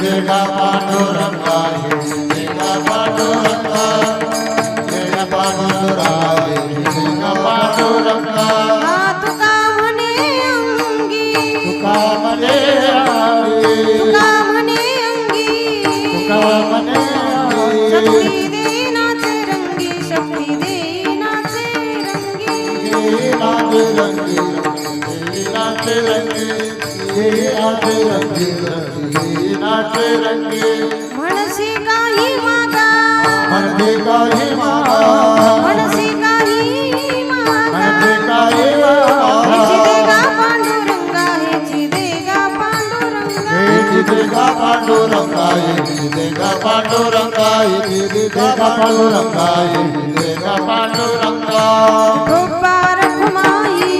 देगा पांडुरंगा रंगे हे नाच रंगे नाच रंगे म्हणसी काही मागा म्हणते काही मागा म्हणसी काही मागा म्हणते काही हेची देगा पांडुरंगा हेची देगा पांडुरंगा हेची देगा पांडुरंगा हेची देगा पांडुरंगा हेची देगा पांडुरंगा हेची देगा पांडुरंगा ठोपार खुमाई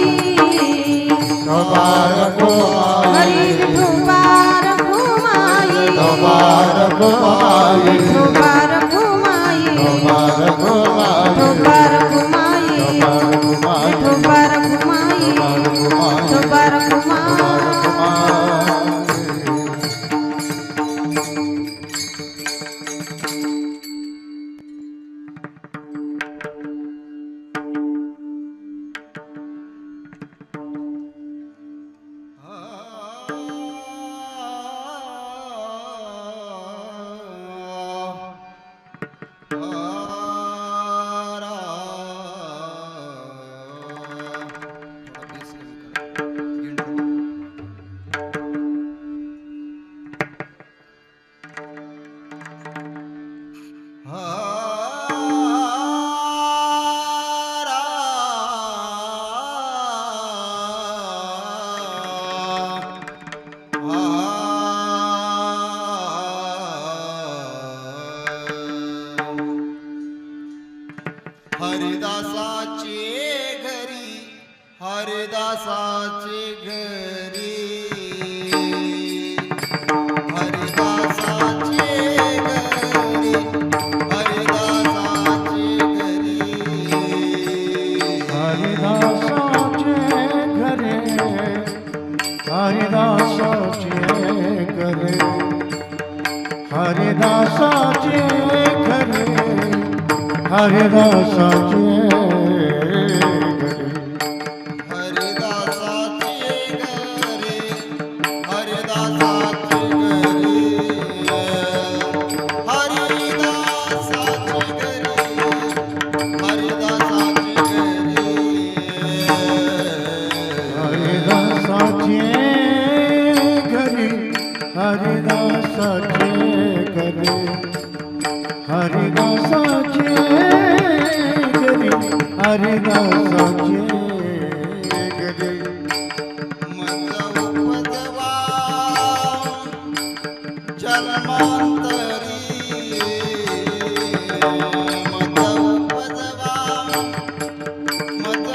ठोपार खुमाई हरी ठोपार खुमाई ठोपार खुमाई ठोपार खुमाई ठोपार खुमाई ठोपार खुमाई ठोपार खुमाई ठोपार खुमाई ठोपार खुमाई हरिदासाचे घरी हरिदासाचे घरी हरिदासाचे घरी हरिदासाचे घरी हरिदासाचे घरे हरिदासाचे घरे हरिदासाचे घरे हरिदासाचे घरे हरिदासाचे घरी हरिदासाचे घरी हरिदासाचे घरी हरिदासाचे घरी हरिदासाचे घरे हरिदासाचे घरे हरिदासाचे घरे मज उपजवा जन्मांतरी मज उपजवा मज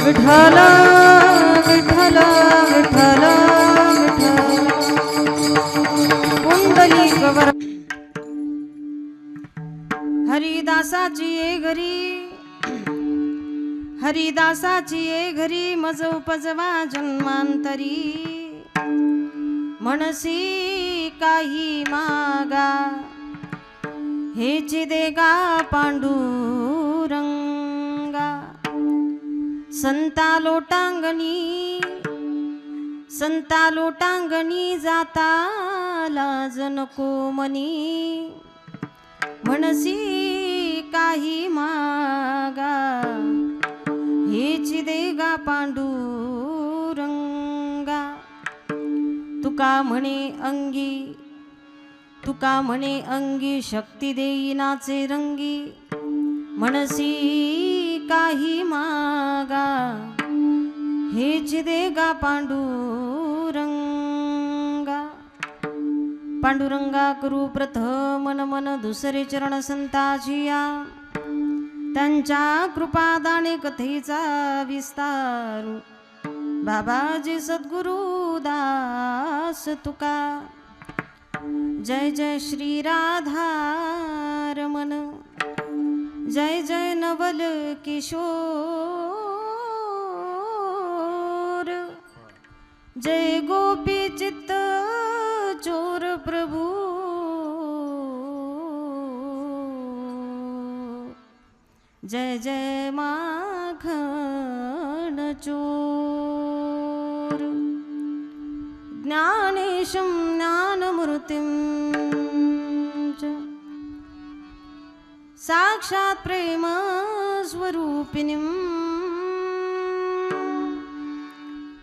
विठ्ठल विठ्ठल विठ्ठल पुंडलिकवर हरिदासाची ये घरी हरिदासाची ये घरी मज उपजवा जन्मांतरी म्हणसी काही मागा हेची देगा पांडुरंगा संता लोटांगणी जाता लाज नको मनी म्हणसी काही मागा हेची देगा पांडुरंगा तुका म्हणे अंगी शक्ती देईनाचे रंगी मनसी काही मागा हेच देगा पांडुरंगा. पांडुरंगा करू प्रथम नमन दुसरे चरण संताजिया. त्यांच्या कृपादाने कथेचा विस्तारू बाबाजी सद्गुरु दास तुका. जय जय श्री राधारमण जय जय नवल किशोर. जय गोपी चित्त चोर प्रभु. जय जय माखन चोर. ज्ञानेशं ज्ञानमूर्तिं च साक्षात् प्रेम स्वरूपिणीं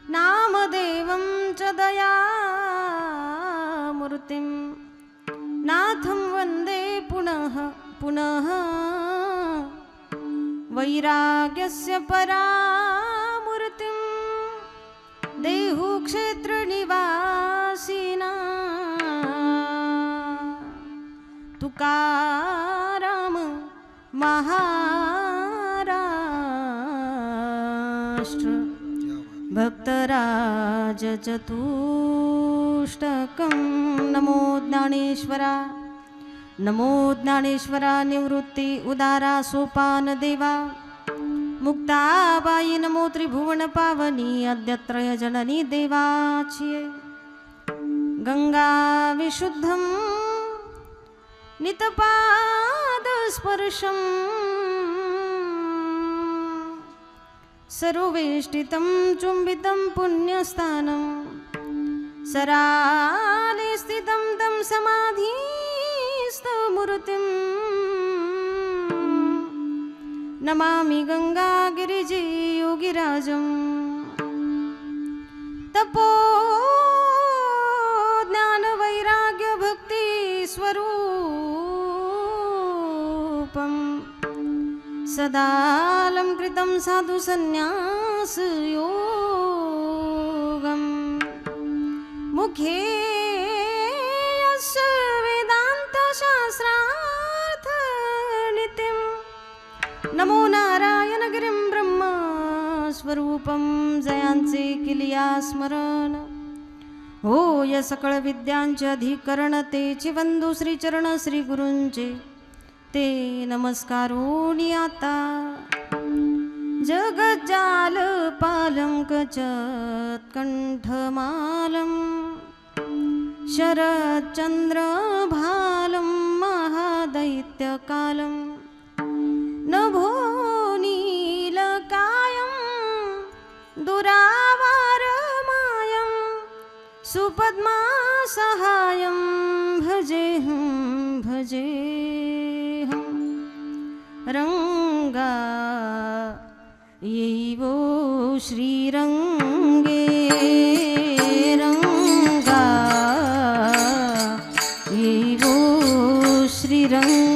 नामदेवं च दयामूर्तिं नाथं वन्दे पुनः पुनः. वैराग्यस्य परामूर्तिं देहु क्षेत्रनिवासिना. तुकाराम महाराष्ट्र भक्तराज चतुष्टकं. नमो ज्ञानेश्वरा नमो ज्ञानेश्वरा. निवृत्ती उदारा सोपान देवा. मुक्ताबाई नमो त्रिभुवन पावनी अद्यत्रय जननी देवाचिये. गंगा विशुद्धं नितपादस्पर्शं सर्वेष्टितं चुंबितं पुण्यस्थानं. सराले स्थितं तं समाधिस्थमूर्तिं नमामि गंगागिरिजे योगिराजं. तपो ज्ञान वैराग्य भक्ति स्वरूपं सदालंकृतं साधु संन्यास योगं. मुखे यस्य वेदांत शास्त्रार्थ नित्यं. नमो नारायण गिरिं ब्रह्म स्वरूपं. जयांचे किलिया स्मरण होय सकळ विद्यांचे अधिकरण. तेचे वंदू श्री चरण श्री गुरूंचे ते नमस्कारोनी आता. जगज्जाल पालं कचत कंठमालं शरच्चंद्र भालं महादैत्यकालं. नभो नीलकायं दुरावारमायं सुपद्मासहायं भजेऽहं भजेऽहं. रंगा येवो श्रीरंगे रंगा येवो श्रीरंगे.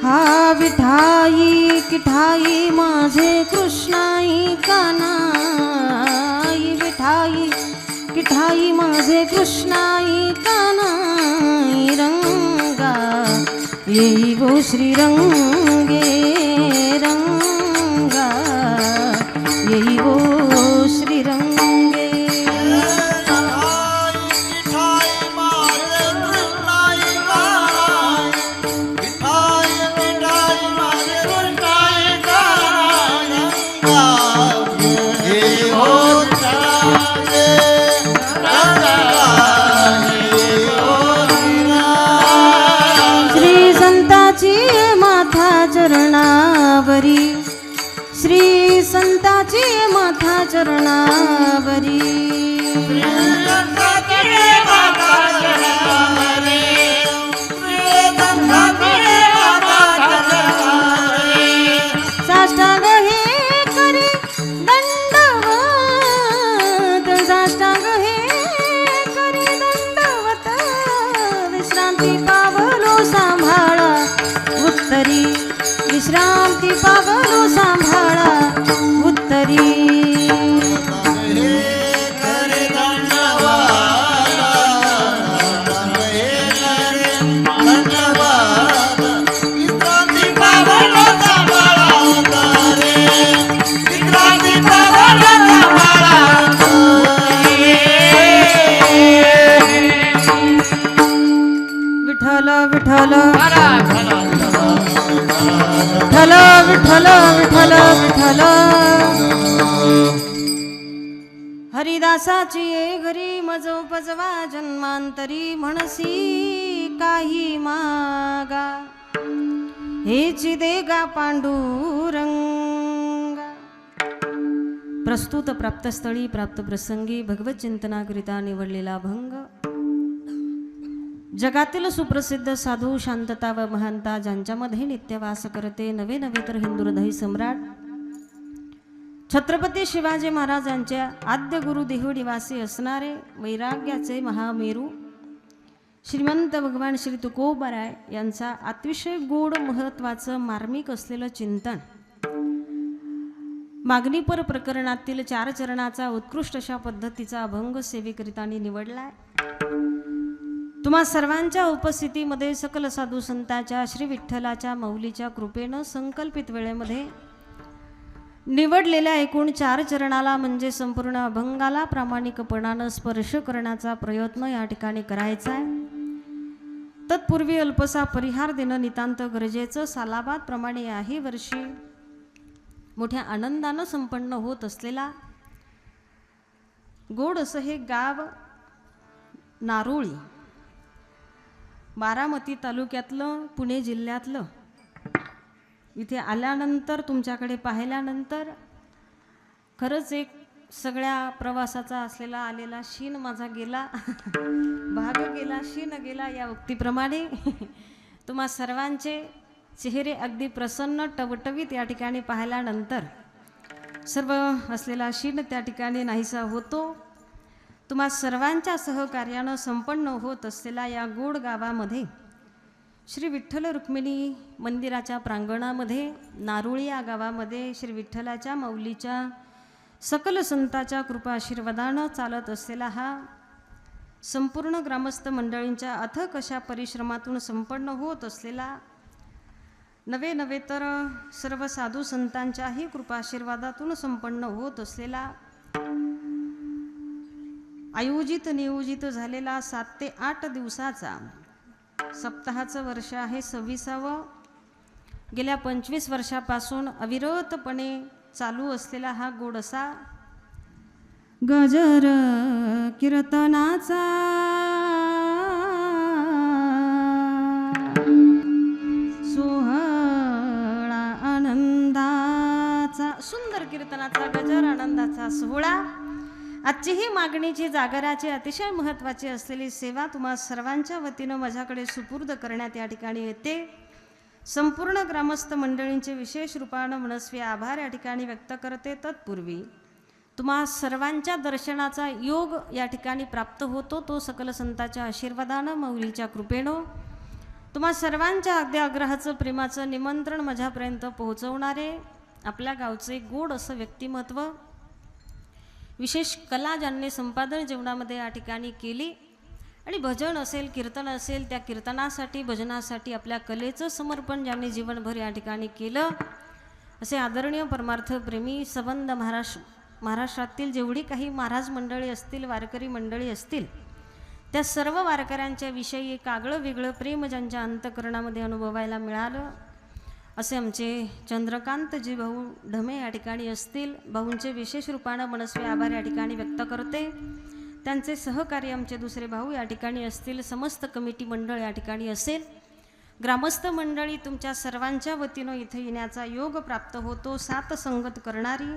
हा विठाई किठाई माझे कृष्णाई कानाई. विठाई किठाई माझे कृष्णाई कानाई. रंगा येवो श्रीरंगे रंगा येवो श्रीरंगे. चरणावरी श्री संताची माथा चरणावरी. साष्टांग हे करी विश्रांती पावलो सांभाळा उत्तरी हे करे धन्यवाद हे करे धन्यवाद विश्रांती पावलो सांभाळा उतारे विश्रांती पावलो सांभाळा विठ्ठल विठ्ठल विठ्ठल विठ्ठल विठ्ठल हरिदासाची ये घरी मज उपजवा जन्मांतरी म्हणसी काही मागा हेची देगा पांडुरंगा. प्रस्तुत प्राप्तस्थळी प्राप्त प्रसंगी भगवत चिंतनाकरिता निवडलेला भंग जगातील सुप्रसिद्ध साधू शांतता व महानता ज्यांच्यामध्ये नित्यवास करते नवे नवे तर हिंदू हृदय सम्राट छत्रपती शिवाजी महाराजांच्या आद्य गुरु देहू निवासी असणारे वैराग्याचे महामेरू श्रीमंत भगवान श्री तुकोबाराय यांचा अतिशय गोड महत्वाचं मार्मिक असलेलं चिंतन मागणीपर प्रकरणातील 4 चरणाचा उत्कृष्ट अशा पद्धतीचा अभंग सेवेकरिता निवडलाय. तुम्हा सर्वांच्या उपस्थितीमध्ये सकल साधू संतांच्या श्री विठ्ठलाच्या माऊलीच्या कृपेनं संकल्पित वेळेमध्ये निवडलेल्या एकूण 4 चरणाला म्हणजे संपूर्ण अभंगाला प्रामाणिकपणानं स्पर्श करण्याचा प्रयत्न या ठिकाणी करायचा आहे. तत्पूर्वी अल्पसा परिहार देणं नितांत गरजेचं. सालाबाद प्रमाणे याही वर्षी मोठ्या आनंदानं संपन्न होत असलेला गोड असं हे गाव नारोळी बारामती तालुक्यातलं पुणे जिल्ह्यातलं. इथे आल्यानंतर तुमच्याकडे पाहिल्यानंतर खरंच एक सगळ्या प्रवासाचा असलेला आलेला शीन माझा गेला भाग गेला शीन गेला या उक्तीप्रमाणे तुम्हा सर्वांचे चेहरे अगदी प्रसन्न टवटवीत या ठिकाणी पाहिल्यानंतर सर्व असलेला शीन त्या ठिकाणी नाहीसा होतो. तुम्हा सर्वांच्या सहकार्यानं संपन्न होत असलेल्या या गोड गावामध्ये श्री विठ्ठल रुक्मिणी मंदिराच्या प्रांगणामध्ये नारोळी या गावामध्ये श्री विठ्ठलाच्या माऊलीच्या सकल संतांच्या कृपा आशीर्वादानं चालत असलेला हा संपूर्ण ग्रामस्थ मंडळींच्या अथक अशा परिश्रमातून संपन्न होत असलेला नवे नवे तर सर्व साधू संतांच्याही कृपा आशीर्वादातून संपन्न होत असलेला आयोजित नियोजित झालेला 7 ते 8 दिवसाचा सप्ताहाचं वर्ष आहे 26वं. गेल्या 25 वर्षापासून अविरतपणे चालू असलेला हा गोड असा गजर कीर्तनाचा सोहळा आनंदाचा सुंदर कीर्तनाचा गजर आनंदाचा सोहळा. आजची ही मागणीची जागराची अतिशय महत्त्वाची असलेली सेवा तुम्हा सर्वांच्या वतीनं माझ्याकडे सुपूर्द करण्यात या ठिकाणी येते. संपूर्ण ग्रामस्थ मंडळींचे विशेष रूपानं मनस्वी आभार या ठिकाणी व्यक्त करते. तत्पूर्वी तुम्हा सर्वांच्या दर्शनाचा योग या ठिकाणी प्राप्त होतो तो सकल संतांच्या आशीर्वादानं माऊलीच्या कृपेनं. तुम्हा सर्वांच्या अगदी आग्रहाचं प्रेमाचं निमंत्रण माझ्यापर्यंत पोहोचवणारे आपल्या गावचे गोड असं व्यक्तिमत्व विशेष कला ज्यांनी संपादन जीवनामध्ये या ठिकाणी केली आणि भजन असेल कीर्तन असेल त्या कीर्तनासाठी भजनासाठी आपल्या कलेचं समर्पण ज्यांनी जीवनभर या ठिकाणी केलं असे आदरणीय परमार्थ प्रेमी संबंध महाराष्ट्रातील जेवढी काही महाराज मंडळी असतील वारकरी मंडळी असतील त्या सर्व वारकऱ्यांच्या विषयी एक आगळं वेगळं प्रेम ज्यांच्या अंतःकरणामध्ये अनुभवायला मिळालं असे आमचे चंद्रकांतजी भाऊ ढमे या ठिकाणी असतील. भाऊंचे विशेष रूपानं मनस्वी आभार या ठिकाणी व्यक्त करते. त्यांचे सहकारी आमचे दुसरे भाऊ या ठिकाणी असतील. समस्त कमिटी मंडळ या ठिकाणी असेल. ग्रामस्थ मंडळी तुमच्या सर्वांच्या वतीनं इथे येण्याचा योग प्राप्त होतो. 7 संगत करणारी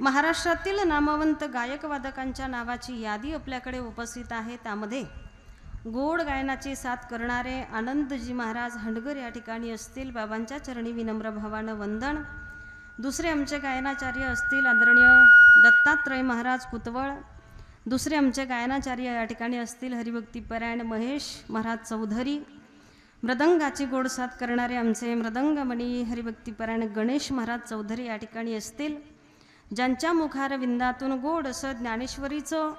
महाराष्ट्रातील नामवंत गायक वादकांच्या नावाची यादी आपल्याकडे उपस्थित आहे. त्यामध्ये गोड गायनाची साथ करणारे आनंदजी महाराज हंडगर या ठिकाणी असतील. बाबांच्या चरणी विनम्र भावानं वंदन. दुसरे आमचे गायनाचार्य असतील आदरणीय दत्तात्रय महाराज कुतवळ. दुसरे आमचे गायनाचार्य या ठिकाणी असतील हरिभक्तीपरायण महेश महाराज चौधरी. मृदंगाची गोड साथ करणारे आमचे मृदंगमणी हरिभक्तीपरायण गणेश महाराज चौधरी या ठिकाणी असतील, ज्यांच्या मुखारविंदातून गोड असं ज्ञानेश्वरीचं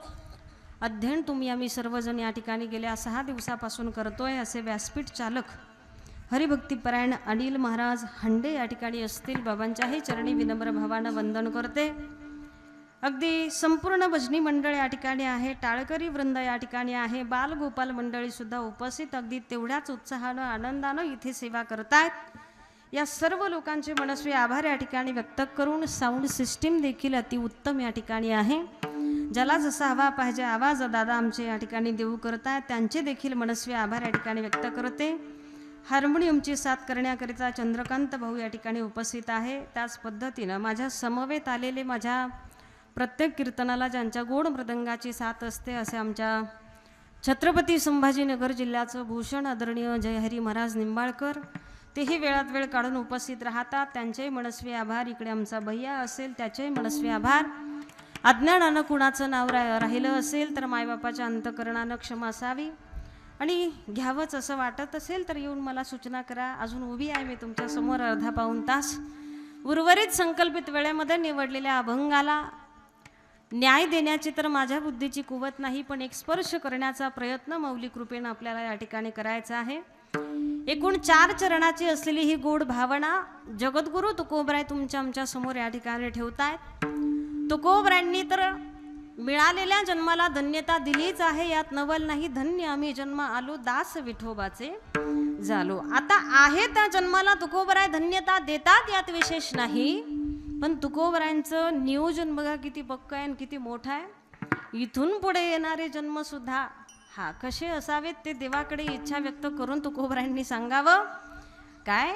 अध्ययन तुम्ही आम्ही सर्वजण या ठिकाणी गेल्या 6 दिवसापासून करतोय, असे व्यासपीठ चालक हरिभक्तीपरायण अनिल महाराज हंडे या ठिकाणी असतील. बाबांच्याही चरणी विनम्र भावानं वंदन करते. अगदी संपूर्ण भजनी मंडळ या ठिकाणी आहे, टाळकरी वृंद या ठिकाणी आहे, बालगोपाल मंडळी सुद्धा उपस्थित अगदी तेवढ्याच उत्साहानं आनंदानं इथे सेवा करतायत. या सर्व लोकांचे मनस्वी आभार या ठिकाणी व्यक्त करून साऊंड सिस्टीम देखील अतिउत्तम या ठिकाणी आहे. ज्याला जसा हवा पाहिजे आवाज दादा आमचे या ठिकाणी देऊ करतायत, त्यांचे देखील मनस्वी आभार या ठिकाणी व्यक्त करते. हार्मोनियमची साथ करण्याकरिता चंद्रकांत भाऊ या ठिकाणी उपस्थित आहे. त्याच पद्धतीनं माझ्या समवेत आलेले माझ्या प्रत्येक कीर्तनाला ज्यांच्या गोड मृदंगाची साथ असते असे आमच्या छत्रपती संभाजीनगर जिल्ह्याचं भूषण आदरणीय जयहरी महाराज निंबाळकर, तेही वेळात वेळ काढून उपस्थित राहतात. त्यांचेही मनस्वी आभार. इकडे आमचा भैया असेल त्याचेही मनस्वी आभार. अज्ञानानं कुणाचं नाव राहिलं असेल तर मायबापाच्या अंतकरणानं क्षमा असावी आणि घ्यावंच असं वाटत असेल तर येऊन मला सूचना करा. अजून उभी आहे मी तुमच्या समोर अर्धा पाऊण तास. उर्वरित संकल्पित वेळेमध्ये निवडलेल्या अभंगाला न्याय देण्याची तर माझ्या बुद्धीची कुवत नाही, पण एक स्पर्श करण्याचा प्रयत्न मौलिक कृपेनं आपल्याला या ठिकाणी करायचा आहे. एकूण 4 चरणाची असलेली ही गोड भावना जगद्गुरु तुकोबराय तुमच्या आमच्या समोर या ठिकाणी ठेवतायत. तुकोबरायांनी तर मिळालेल्या जन्माला धन्यता दिलीच आहे, यात नवल नाही. धन्य आम्ही जन्म आलो दास विठोबाचे झालो. आता आहे त्या जन्माला तुकोबराय धन्यता देतात, यात विशेष नाही. पण तुकोबरायांचं नियोजन बघा किती पक्क आहे आणि किती मोठं आहे. इथून पुढे येणारे जन्म सुद्धा कसे असावेत ते देवाकडे इच्छा व्यक्त करून तुकोबरायांनी सांगावं. काय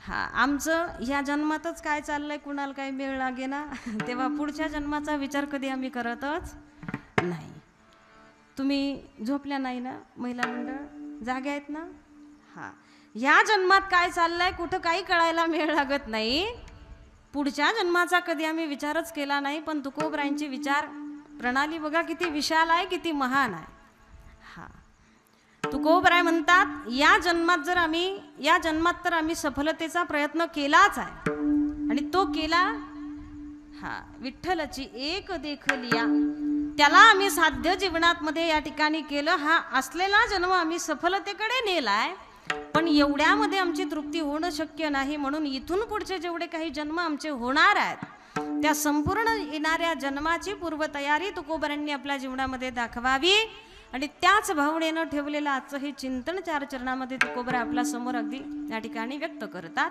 आमचं ह्या जन्मातच काय चाललंय, कुणाला काही मेळ लागे ना, तेव्हा पुढच्या जन्माचा विचार कधी आम्ही करतच नाही. तुम्ही झोपल्या नाही ना महिला मंडळ, जागे आहेत ना? ह्या जन्मात काय चाललंय कुठं काही कळायला मेळ लागत नाही. पुढच्या जन्माचा कधी आम्ही विचारच केला नाही. पण तुकोबरायांची विचार प्रणाली बघा किती विशाल आहे, किती महान आहे. तुकोबराय म्हणतात या जन्मात तर आम्ही सफलतेचा प्रयत्न केलाच आहे आणि तो केला विठ्ठलाची एक देखलिया, त्याला आम्ही साध्य जीवनात मध्ये या ठिकाणी केलं. असलेला जन्म आम्ही सफलतेकडे नेलाय, पण एवढ्यामध्ये आमची तृप्ती होणं शक्य नाही. म्हणून इथून पुढचे जेवढे काही जन्म आमचे होणार आहेत त्या संपूर्ण येणाऱ्या जन्माची पूर्वतयारी तुकोबरायांनी आपल्या जीवनामध्ये दाखवावी आणि त्याच भावनेनं ठेवलेलं आजचं हे चिंतन 4 चरणामध्ये तुकोबराय आपल्या समोर अगदी या ठिकाणी व्यक्त करतात.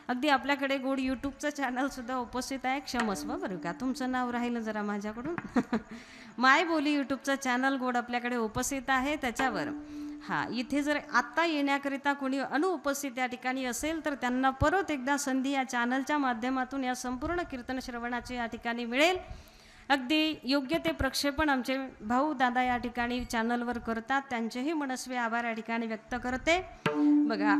अगदी आपल्याकडे गोड यूट्यूबचं चॅनल सुद्धा उपस्थित आहे. क्षमस्व बरं का, तुमचं नाव राहिलं जरा माझ्याकडून. माय बोली यूट्यूबचं चॅनल गोड आपल्याकडे उपस्थित आहे. त्याच्यावर इथे जर आत्ता येण्याकरिता कोणी अनुपस्थित या ठिकाणी असेल तर त्यांना परत एकदा संधी या चॅनलच्या माध्यमातून या संपूर्ण कीर्तन श्रवणाची या ठिकाणी मिळेल. अगदी योग्य ते प्रक्षेपण आमचे भाऊ दादा या ठिकाणी चॅनलवर करतात, त्यांचेही मनस्वी आभार या ठिकाणी व्यक्त करते. बघा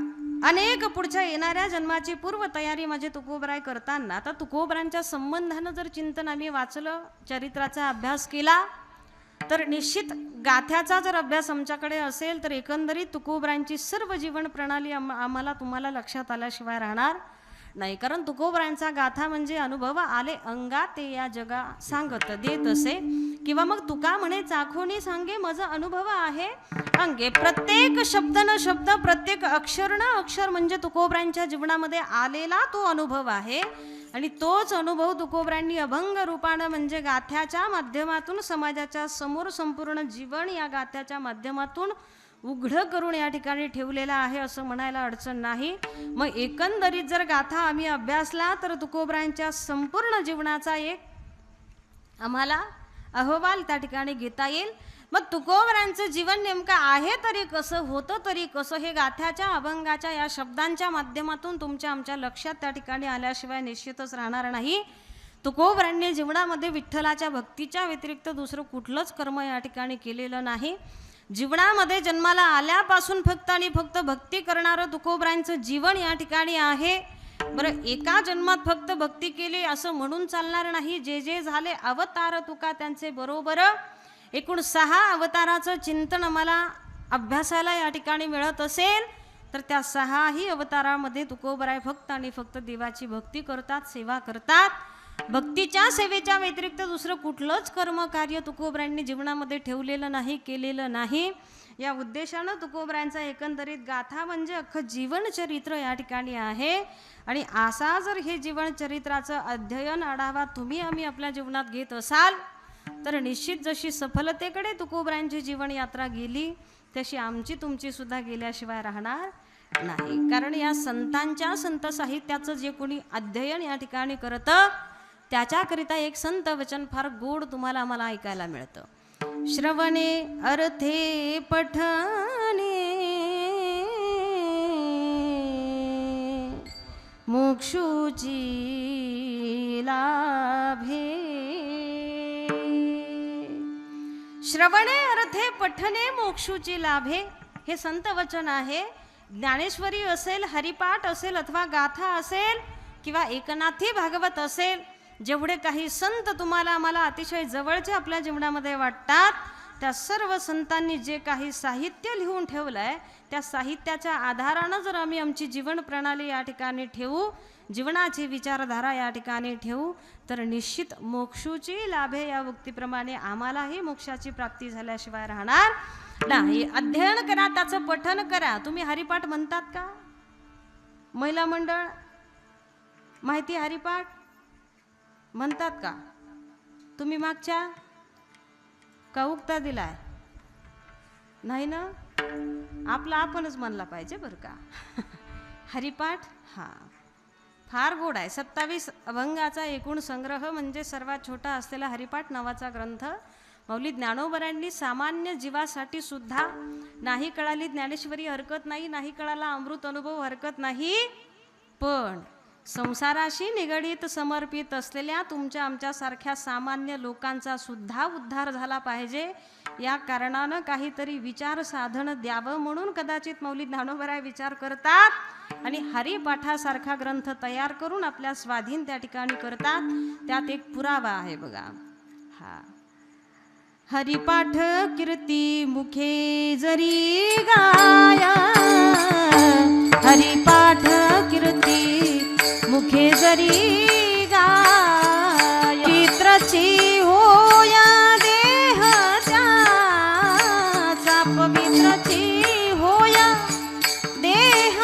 अनेक पुढच्या येणाऱ्या जन्माची पूर्वतयारी माझे तुकोबराय करताना, आता तुकोबरायांच्या संबंधानं जर चिंतन आम्ही वाचलं, चरित्राचा अभ्यास केला तर निश्चित गाथ्याचा जर अभ्यास आमच्याकडे असेल तर एकंदरीत तुकोबरायांची सर्व जीवन प्रणाली आम्हाला तुम्हाला लक्षात आल्याशिवाय राहणार नाही. कारण तुकोबरायांचा गाथा म्हणजे अनुभव आले अंगा ते या जगा सांगत देत असे, किंवा मग तुका म्हणे चाखोनी सांगे मज अनुभव आहे अंगे. प्रत्येक शब्द न शब्द, प्रत्येक अक्षर न अक्षर म्हणजे तुकोबरायांच्या जीवनामध्ये आलेला तो अनुभव आहे. आणि तोच अनुभव तुकोबरायांनी अभंग रूपानं म्हणजे गाथ्याच्या माध्यमातून समाजाच्या समोर संपूर्ण जीवन या गाथ्याच्या माध्यमातून उघडं करून या ठिकाणी ठेवलेला आहे असं म्हणायला अडचण नाही. मग एकंदरीत जर गाथा आम्ही अभ्यासला तर तुकोबरायांच्या संपूर्ण जीवनाचा एक आम्हाला अहवाल त्या ठिकाणी घेता येईल. मग तुकोबरायांचं जीवन नेमकं आहे तरी कसं, होतं तरी कसं, हे गाथ्याच्या अभंगाच्या या शब्दांच्या माध्यमातून तुमच्या आमच्या लक्षात त्या ठिकाणी आल्याशिवाय निश्चितच राहणार नाही. तुकोबरायांनी जीवनामध्ये विठ्ठलाच्या भक्तीच्या व्यतिरिक्त दुसरं कुठलंच कर्म या ठिकाणी केलेलं नाही. जीवनामध्ये जन्माला आल्यापासून फक्त आणि फक्त भक्ती करणारं तुकोबरायांचं जीवन या ठिकाणी आहे. बरं, एका जन्मात फक्त भक्ती केली असं म्हणून चालणार नाही. जे जे झाले अवतार तुका त्यांचे बरोबर एकूण 6 अवताराचं चिंतन आम्हाला अभ्यासाला या ठिकाणी मिळत असेल तर त्या 6ही अवतारामध्ये तुकोबराय फक्त आणि फक्त देवाची भक्ती करतात, सेवा करतात. भक्तीच्या सेवेच्या व्यतिरिक्त दुसरं कुठलंच कर्मकार्य तुकोबरायांनी जीवनामध्ये ठेवलेलं नाही, केलेलं नाही. या उद्देशानं तुकोबरायांचा एकंदरीत गाथा म्हणजे अख्खं जीवनचरित्र या ठिकाणी आहे. आणि असा जर हे जीवनचरित्राचं अध्ययन आढावा तुम्ही आम्ही आपल्या जीवनात घेत असाल तर निश्चित जशी सफलतेकडे तुकोबरायांची जीवनयात्रा गेली तशी आमची तुमची सुद्धा गेल्याशिवाय राहणार नाही. कारण या संतांच्या संत साहित्याचं जे कोणी अध्ययन या ठिकाणी करतं त्याच्याकरिता एक संत वचन फार गोड तुम्हाला आम्हाला ऐकायला मिळतं. श्रवणे अर्थे पठणे मोक्षुची लाभे. श्रवणे अर्थे पठणे मोक्षुची लाभे हे संत वचन आहे. ज्ञानेश्वरी असेल, हरिपाठ असेल अथवा गाथा असेल किंवा एकनाथी भागवत असेल, जेवढे काही संत तुम्हाला आम्हाला अतिशय जवळचे आपल्या जीवनामध्ये वाटतात त्या सर्व संतांनी जे काही साहित्य लिहून ठेवलंय त्या साहित्याच्या आधारानं जर आम्ही आमची जीवन प्रणाली या ठिकाणी ठेवू, जीवनाची विचारधारा या ठिकाणी ठेवू तर निश्चित मोक्षुची लाभे या उक्तीप्रमाणे आम्हालाही मोक्षाची प्राप्ती झाल्याशिवाय राहणार नाही. अध्ययन करा, त्याचं पठन करा. तुम्ही हरिपाठ म्हणतात का? महिला मंडळ माहिती हरिपाठ म्हणतात का? तुम्ही मागच्या का उक्ता दिलाय? नाही ना, आपला आपणच म्हणला पाहिजे बरं का. हरिपाठ हा फार गोड आहे. 27 अभंगाचा एकूण संग्रह म्हणजे सर्वात छोटा असलेला हरिपाठ नावाचा ग्रंथ माऊली ज्ञानोबरांनी सामान्य जीवासाठी सुद्धा, नाही कळाली ज्ञानेश्वरी हरकत नाही, नाही कळाला अमृत अनुभव हरकत नाही, पण संसाराशी निगडीत समर्पित असलेल्या तुमच्या आमच्यासारख्या सामान्य लोकांचा सुद्धा उद्धार झाला पाहिजे या कारणानं काहीतरी विचार साधन द्यावं म्हणून कदाचित माऊली ज्ञानोबराय विचार करतात आणि हरिपाठासारखा ग्रंथ तयार करून आपल्या स्वाधीन त्या ठिकाणी करतात. त्यात एक पुरावा आहे बघा. हा हरिपाठ कीर्ती मुखे जरी गाया, हरिपाठ कीर्ती मुखे जरी गाया, चित्रची होया देह त्याचा, पवित्रची होया देह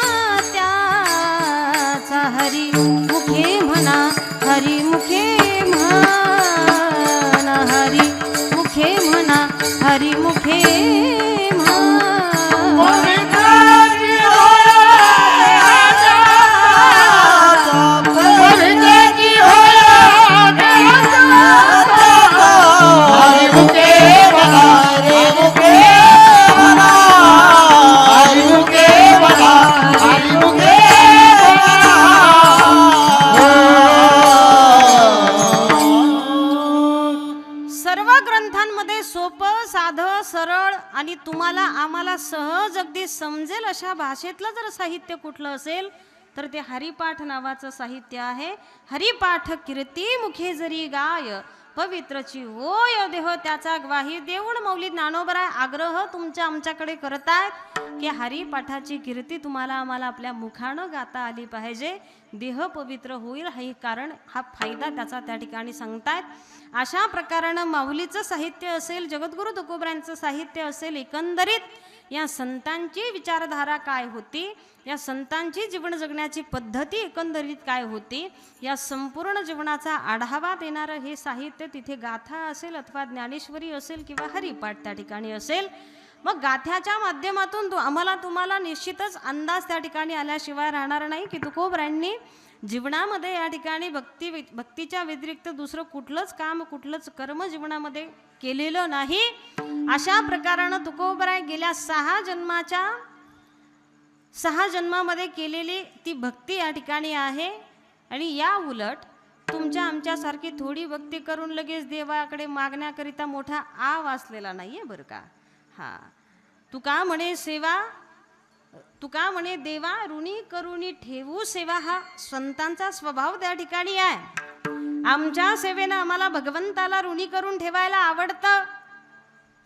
त्याचा, हरी मुखे म्हणा, हरी मुखे म्हणा, हरी मुखे म्हणा, हरी मुखे सरळ आणि तुम्हाला आम्हाला सहज अगदी समजेल अशा भाषेतलं जर साहित्य कुठलं असेल तर ते हरिपाठ नावाचं साहित्य आहे. हरिपाठ कीर्ती मुखे जरी गाय, पवित्रची होय देह त्याचा ग्वाही देऊन माऊली ज्ञानोबराय आग्रह तुमच्या आमच्याकडे करतायत की हरिपाठाची कीर्ती तुम्हाला आम्हाला आपल्या मुखानं गाता आली पाहिजे, देह पवित्र होईल हे कारण हा फायदा त्याचा त्या ठिकाणी सांगतायत. अशा प्रकारानं माऊलीचं साहित्य असेल, जगद्गुरु तुकोबरायांचं साहित्य असेल, एकंदरीत या संतांची विचारधारा काय होती, या संतांची जीवन जगण्याची पद्धती एकंदरीत काय होती, या संपूर्ण जीवनाचा आढावा देणारं हे साहित्य तिथे गाथा असेल अथवा ज्ञानेश्वरी असेल किंवा हरिपाठ त्या ठिकाणी असेल. मग गाथ्याच्या माध्यमातून आम्हाला तुम्हाला निश्चितच अंदाज त्या ठिकाणी आल्याशिवाय राहणार नाही की तुकोबरायांनी जीवनामध्ये या ठिकाणी भक्तीच्या व्यतिरिक्त दुसरं कुठलंच काम, कुठलंच कर्म जीवनामध्ये केलेलं नाही. अशा प्रकारानं तुकोबराय गेल्या 6 जन्मामध्ये केलेली ती भक्ती या ठिकाणी आहे. आणि या उलट तुमच्या आमच्यासारखी थोडी भक्ती करून लगेच देवाकडे मागण्याकरिता मोठा आव असलेला नाहीये बरं का. हा तुका म्हणे देवा ऋणी करुणी ठेवू सेवा, हा संतांचा स्वभाव त्या ठिकाणी आहे. आमच्या सेवेनं आम्हाला भगवंताला ऋणी करून ठेवायला आवडतं,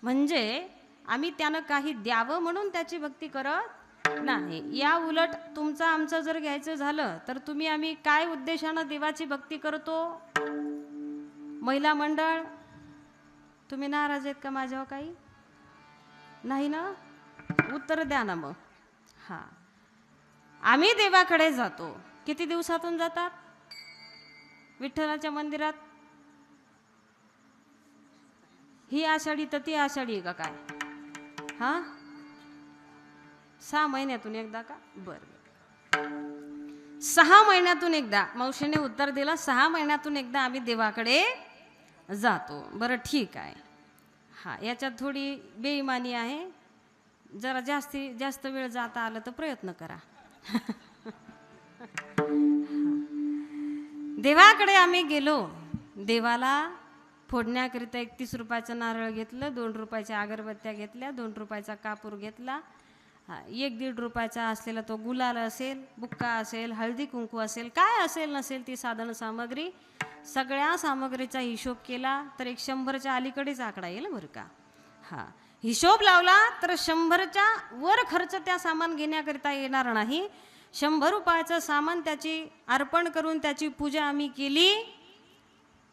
म्हणजे आम्ही त्यानं काही द्यावं म्हणून त्याची भक्ती करत नाही, या उलट तुमचं आमचं जर घ्यायचं झालं तर तुम्ही आम्ही काय उद्देशानं देवाची भक्ती करतो? महिला मंडळ, तुम्ही नाराज आहेत का माझ्यावर काही? नाही ना? उत्तर द्या ना मग. हां, आम्ही देवाकडे जातो. किती दिवसातून जातात विठ्ठलाच्या मंदिरात? ही आषाढी तर ती आषाढी आहे का काय? हां, 6 महिन्यातून एकदा का? बरं, 6 महिन्यातून एकदा. मावशीने उत्तर दिलं, 6 महिन्यातून एकदा आम्ही देवाकडे जातो. बरं ठीक आहे. हां, याच्यात थोडी बेईमानी आहे. जरा जास्त वेळ जाता आलं तर प्रयत्न करा. देवाकडे आम्ही गेलो. देवाला फोडण्याकरिता 31 रुपयाचं नारळ घेतलं, 2 रुपयाच्या अगरबत्त्या घेतल्या, 2 रुपयाचा कापूर घेतला, 1-1.5 रुपयाचा असलेला तो गुलाल असेल, बुक्का असेल, हळदी कुंकू असेल, काय असेल नसेल ती साधन सामग्री, सगळ्या सामग्रीचा हिशोब केला तर एक 100च्या अलीकडेच आकडा येईल बरं का. हां, हिशोब लावला तर 100च्या वर खर्च त्या सामान घेण्याकरिता येणार नाही. 100 रुपयाचं सामान त्याची अर्पण करून त्याची पूजा आम्ही केली.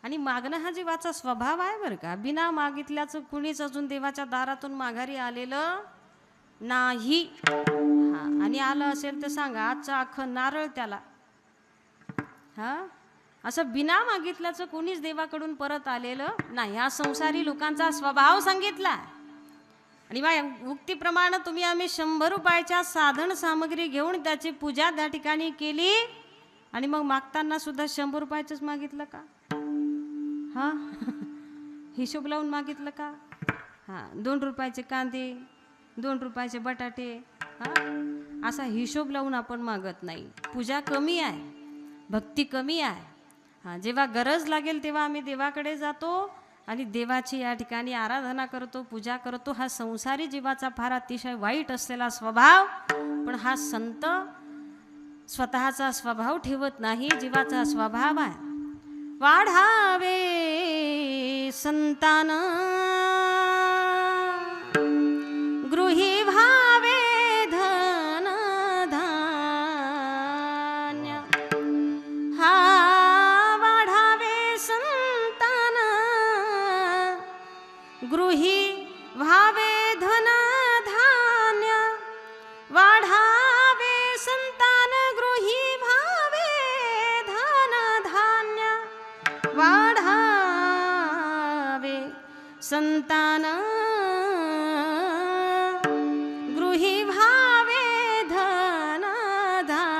आणि मागणं हा जीवाचा स्वभाव आहे बरं का. बिना मागितल्याचं कुणीच अजून देवाच्या दारातून माघारी आलेलं नाही. हां, आणि आलं असेल तर सांगा, आजचं अख्खं नारळ त्याला. हां, असं बिना मागितल्याचं कोणीच देवाकडून परत आलेलं नाही. हा संसारी लोकांचा स्वभाव सांगितला. आणि उक्तीप्रमाणे तुम्ही आम्ही 100 रुपयाच्या साधन सामग्री घेऊन त्याची पूजा त्या ठिकाणी केली. आणि मग मागताना सुद्धा 100 रुपयाचंच मागितलं का? हां, हिशोब लावून मागितलं का? हां, 2 रुपयाचे कांदे, 2 रुपयाचे बटाटे, हां, असा हिशोब लावून आपण मागत नाही. पूजा कमी आहे, भक्ती कमी आहे. हां, जेव्हा गरज लागेल तेव्हा आम्ही देवाकडे जातो आणि देवाची या ठिकाणी आराधना करतो, पूजा करतो. हा संसारी जीवाचा फार अतिशय वाईट असलेला स्वभाव. पण हा संत स्वतःचा स्वभाव ठेवत नाही, जीवाचा स्वभाव आहे. वाढावे संतान गृही भावे धन धान्य. हा वाढावे संतान गृही भावे धन धान्य. वाढावे संतान गृही भावे धन धान्य. वाढावे संतान गृही भावे धन धान्य.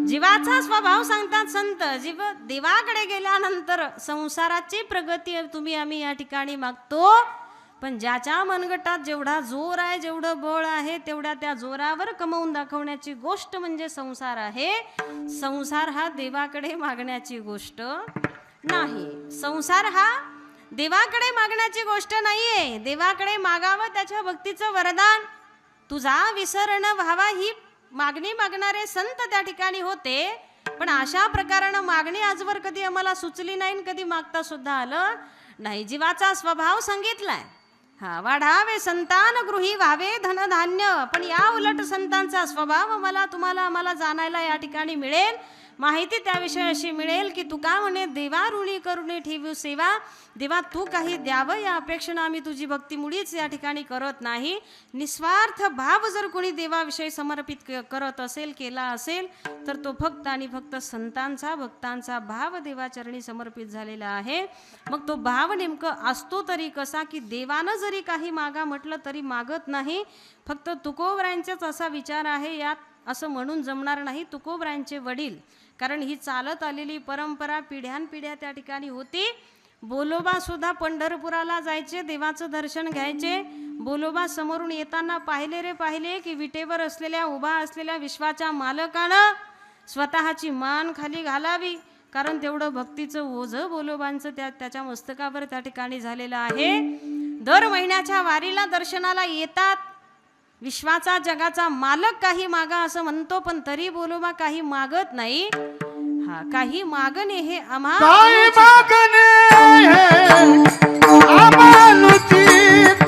जीवाचा स्वभाव सांगतात संत. जीव देवाकडे गेल्यानंतर संसाराची प्रगती तुम्ही आम्ही या ठिकाणी मागतो. पण ज्याच्या मनगटात जेवढा जोर आहे, जेवढं बळ आहे, तेवढ्या त्या जोरावर कमवून दाखवण्याची गोष्ट म्हणजे संसार आहे. संसार हा देवाकडे मागण्याची गोष्ट नाही. संसार हा देवाकडे मागण्याची गोष्ट नाहीये. देवाकडे मागावं त्याच्या भक्तीचं वरदान. तुझा विसर न व्हावा ही मागणी मागणारे संत त्या ठिकाणी होते. पण अशा प्रकारानं मागणी आजवर कधी आम्हाला सुचली नाही, कधी मागता सुद्धा आलं नाही. जीवाचा स्वभाव सांगितलाय. हा, वाढावे संतान गृही व्हावे धनधान्य. पण या उलट संतांचा स्वभाव आम्हाला जाणायला या ठिकाणी मिळेल. माहिती त्याविषयी अशी मिळेल की तू का म्हणे, देवा ऋणी करुणी ठेवू सेवा. देवा तू काही द्यावं या अपेक्षेनं आम्ही तुझी भक्ती मुळीच या ठिकाणी करत नाही. निस्वार्थ भाव जर कोणी देवाविषयी समर्पित करत असेल, केला असेल, तर तो फक्त आणि फक्त संतांचा भक्तांचा भाव देवाचरणी समर्पित झालेला आहे. मग तो भाव नेमकं असतो तरी कसा, की देवानं जरी काही मागा म्हटलं तरी मागत नाही. फक्त तुकोबरायांचाच असा विचार आहे, यात असं म्हणून जमणार नाही. तुकोबरायांचे वडील, कारण ही चालत आलेली परंपरा पिढ्यानपिढ्या त्या ठिकाणी होती. बोलोबा सुद्धा पंढरपुराला जायचे, देवाचं दर्शन घ्यायचे. बोलोबा समोरून येताना पाहिले की विटेवर असलेल्या उभा असलेल्या विश्वाच्या मालकानं स्वतःची मान खाली घालावी, कारण तेवढं भक्तीचं ओझं बोलोबांचं त्याच्या मस्तकावर त्या ठिकाणी झालेलं आहे. दर महिन्याच्या वारीला दर्शनाला येतात. विश्वाचा जगाचा मालक काही मागा असं म्हणतो, पण तरी बोलोबा काही मागत नाही. हा, काही मागणे हे आम्हा काय मागणे हे आम्हानुचित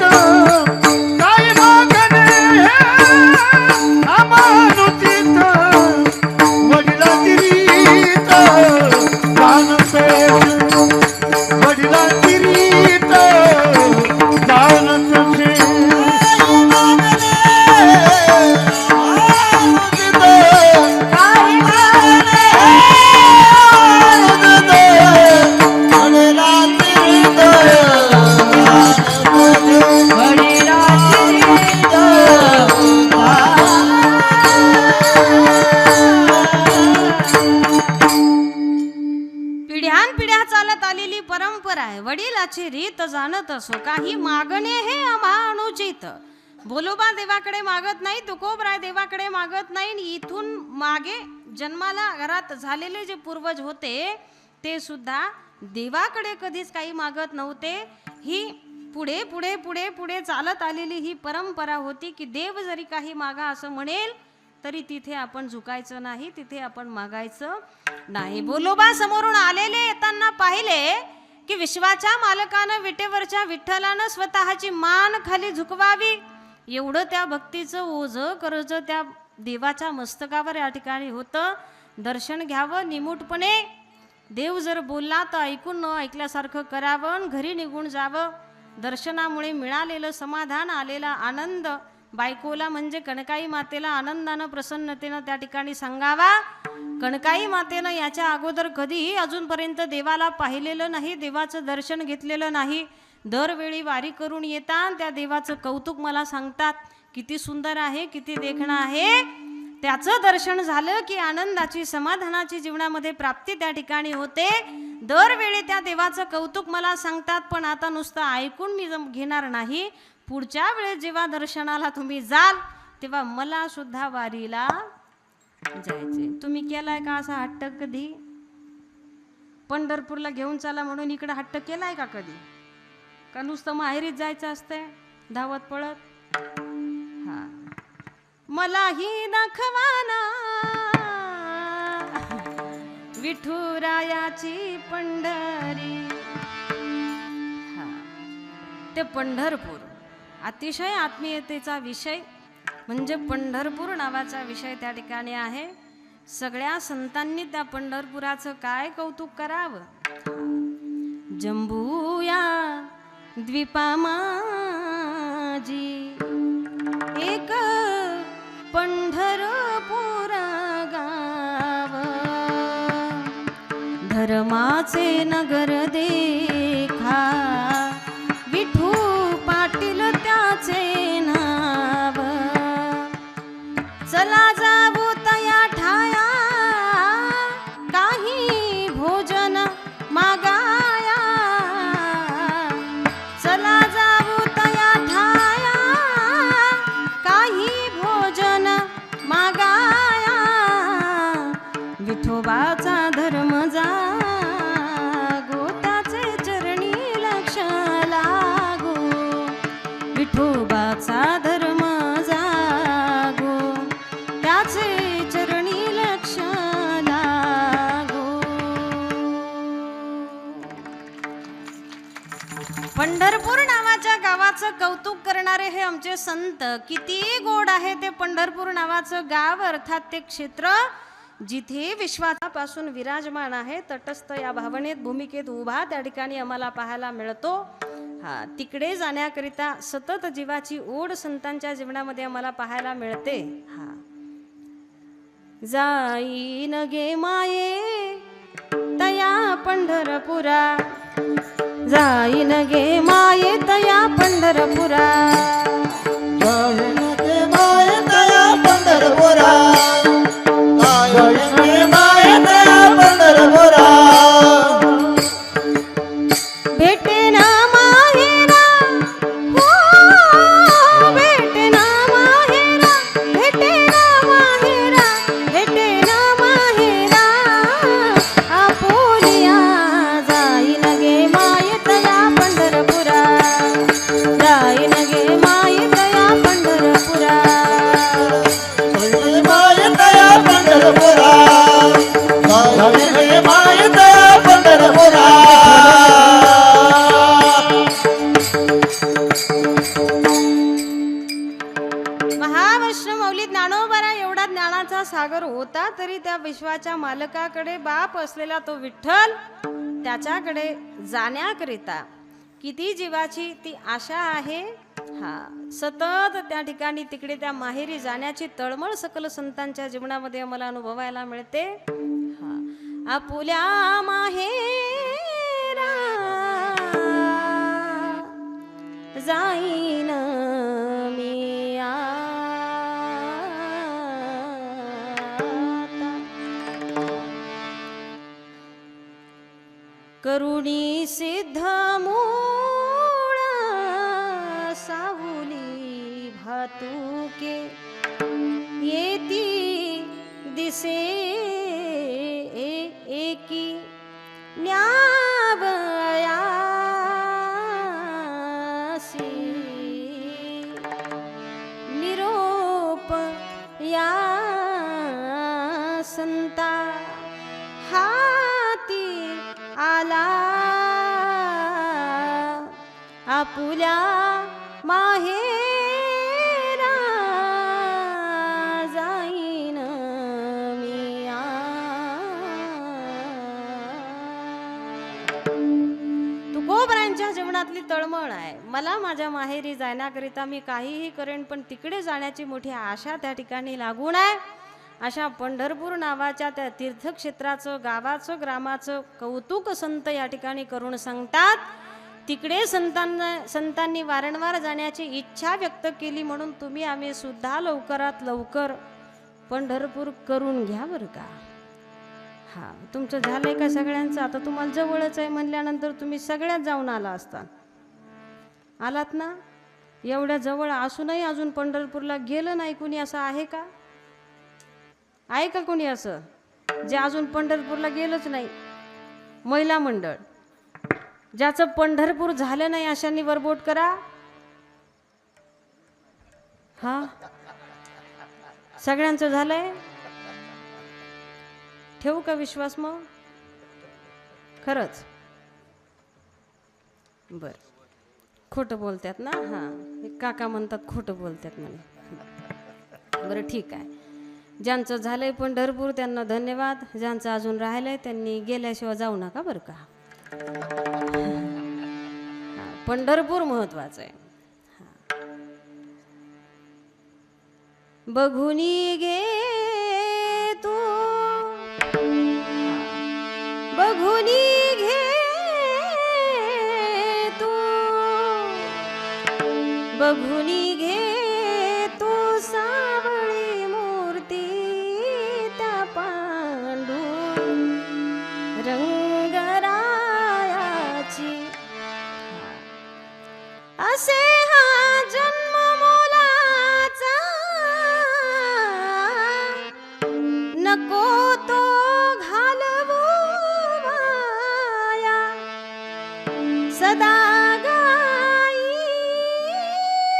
जानते वडिलांची रीत जानते पिढ्यानपिढ्या चालत आलेली परंपरा आहे. वडिलाची रीत जाणत असो, काही मागणे हे आम्हा अनुचित. बोलोबा देवाकडे मागत नाही, तुकोबराय देवाकडे मागत नाही. इथून मागे जन्माला घरात झालेले जे पूर्वज होते ते सुद्धा देवाकडे कधीच काही मागत नव्हते. ही पुढे पुढे पुढे पुढे चालत आलेली ही परंपरा होती की देव जरी काही मागा असं म्हणेल तरी तिथे आपण झुकायचं नाही, तिथे आपण मागायचं नाही. बोलोबा समोरून आलेले येताना पाहिले की विश्वाच्या मालकानं विटेवरच्या विठ्ठलानं स्वतःची मान खाली झुकवावी, एवढं त्या भक्तीचं ओझं कर्ज त्या देवाच्या मस्तकावर या ठिकाणी होतं. दर्शन घ्यावं निमूटपणे, देव जर बोलला तर ऐकून न ऐकल्यासारखं करावं, घरी निघून जावं. दर्शनामुळे मिळालेलं समाधान, आलेला आनंद बायकोला म्हणजे कणकाई मातेला आनंदानं प्रसन्नतेनं त्या ठिकाणी सांगावा. कणकाई मातेनं याच्या अगोदर कधीही अजूनपर्यंत देवाला पाहिलेलं नाही, देवाचं दर्शन घेतलेलं नाही. दरवेळी वारी करून येतात, त्या देवाचं कौतुक मला सांगतात, किती सुंदर आहे, किती देखणं आहे. त्याचं दर्शन झालं की आनंदाची समाधानाची जीवनामध्ये प्राप्ती त्या ठिकाणी होते. दरवेळी त्या देवाचं कौतुक मला सांगतात, पण आता नुसतं ऐकून मी घेणार नाही. पुढच्या वेळेस जेव्हा दर्शनाला तुम्ही जाल तेव्हा मला सुद्धा वारीला जायचे. तुम्ही केलाय का असा हट्ट कधी? पंढरपूरला घेऊन चला म्हणून इकडे हट्ट केलाय का कधी? का नुसतं माहेरीच जायचं असतंय धावत पळत? हा, मलाही दाखवाना विठुरायाची पंढरी. हा, ते पंढरपूर अतिशय आत्मीयतेचा विषय म्हणजे पंढरपूर नावाचा विषय त्या ठिकाणी आहे. सगळ्या संतांनी त्या पंढरपुराचं काय कौतुक करावं. जंबूया द्वीपा माझी एक पंढरपूर गाव, धर्माचे नगर देखा विठू पाटील त्याचे नाव. चला जाऊ तया ठाया काही भोजन मागाया, चला जाऊ तया ठाया काही भोजन मागाया. विठोबाचा धर्म जागो त्याचे चरणी लक्ष लागो. विठोबाचा धर्म जागो त्याचे चरणी लक्ष लागो. पंढरपूर नावाच्या गावाचं कौतुक करणारे हे आमचे संत. किती गोड आहे ते पंढरपूर नावाचं गाव, अर्थात ते क्षेत्र जिथे विश्वापासून विराजमान आहे. तटस्थ या भावनेत भूमिकेत उभा त्या ठिकाणी आम्हाला पाहायला मिळतो. हा, तिकडे जाण्याकरिता सतत जीवाची ओढ संतांच्या जीवनामध्ये आम्हाला पाहायला मिळते. हा, जाईन गे माये तया पंढरपुरा, जाईन गे माये तया पंढरपुरा, जाईन गे माये तया पंढरपुरा, जाईन गे माये तया पंढरपुरा. भेटे ना माहेरा हो, भेटे ना माहेरा, भेटे ना माहेरा, भेटे ना माहेरा आपुलिया. जाईन गे माये तया पंढरपुरा, जाईन गे माये तया पंढरपुरा. जाईन गे माये तया पंढरपुरा, जाईन गे माये तया पंढरपुरा. महावैष्णव मौली ज्ञानोबरा एवढा ज्ञानाचा सागर होता तरी तरी त्या विश्वाच्या मालकाकडे बाप असलेला तो विठ्ठल त्याच्याकडे जाण्याकरिता किती जीवाची ती आशा आहे. हा, सतत त्या ठिकाणी तिकडे त्या माहेरी जाण्याची तळमळ सकल संतांच्या जीवनामध्ये आम्हाला अनुभवायला मिळते. हा, आपुल्या माहेरा जाईन मी आता, करुणी सिद्ध मूळ सावली भातुके येती दिसे एकी न्यावयासी निरोप या संता हाती आला, आपुल्या माहेरा जाईन मी तुकोबरांच्या जीवनातली तळमळ आहे. मला माझ्या माहेरी जाण्याकरिता मी काहीही करेन, पण तिकडे जाण्याची मोठी आशा त्या ठिकाणी लागून आहे. अशा पंढरपूर नावाच्या त्या तीर्थक्षेत्राचं, गावाचं, ग्रामाचं कौतुक संत या ठिकाणी करून सांगतात. तिकडे संतांनी वारंवार जाण्याची इच्छा व्यक्त केली, म्हणून तुम्ही आम्ही सुद्धा लवकरात लवकर पंढरपूर करून घ्या बरं का. हा, तुमचं झालंय का सगळ्यांचं? आता तुम्हाला जवळच आहे म्हणल्यानंतर तुम्ही सगळ्यात जाऊन आला असता. आलात ना? एवढ्या जवळ असूनही अजून पंढरपूरला गेलं नाही कुणी, असं आहे का? आहे का कोणी असं जे अजून पंढरपूरला गेलंच नाही? महिला मंडळ ज्याचं पंढरपूर झालं नाही अशांनी वरबोट करा. हा, सगळ्यांचं झालंय? ठेवू का विश्वास मग? खरंच? बर, खोटं बोलतात ना? हा, काका म्हणतात खोटं बोलतात म्हणे. बरं ठीक आहे, ज्यांचं झालंय पंढरपूर त्यांना धन्यवाद, ज्यांचं अजून राहिलंय त्यांनी गेल्याशिवाय जाऊ नका बरं का. पंढरपूर महत्वाचं आहे. बघुनी घे तू, बघुनी घे तू, बघुनी घे तू सावळी मूर्ती त्या पांडू रंगरायाची. असे हा जन्म मोलाचा नको तो घालवू वाया, सदा गाई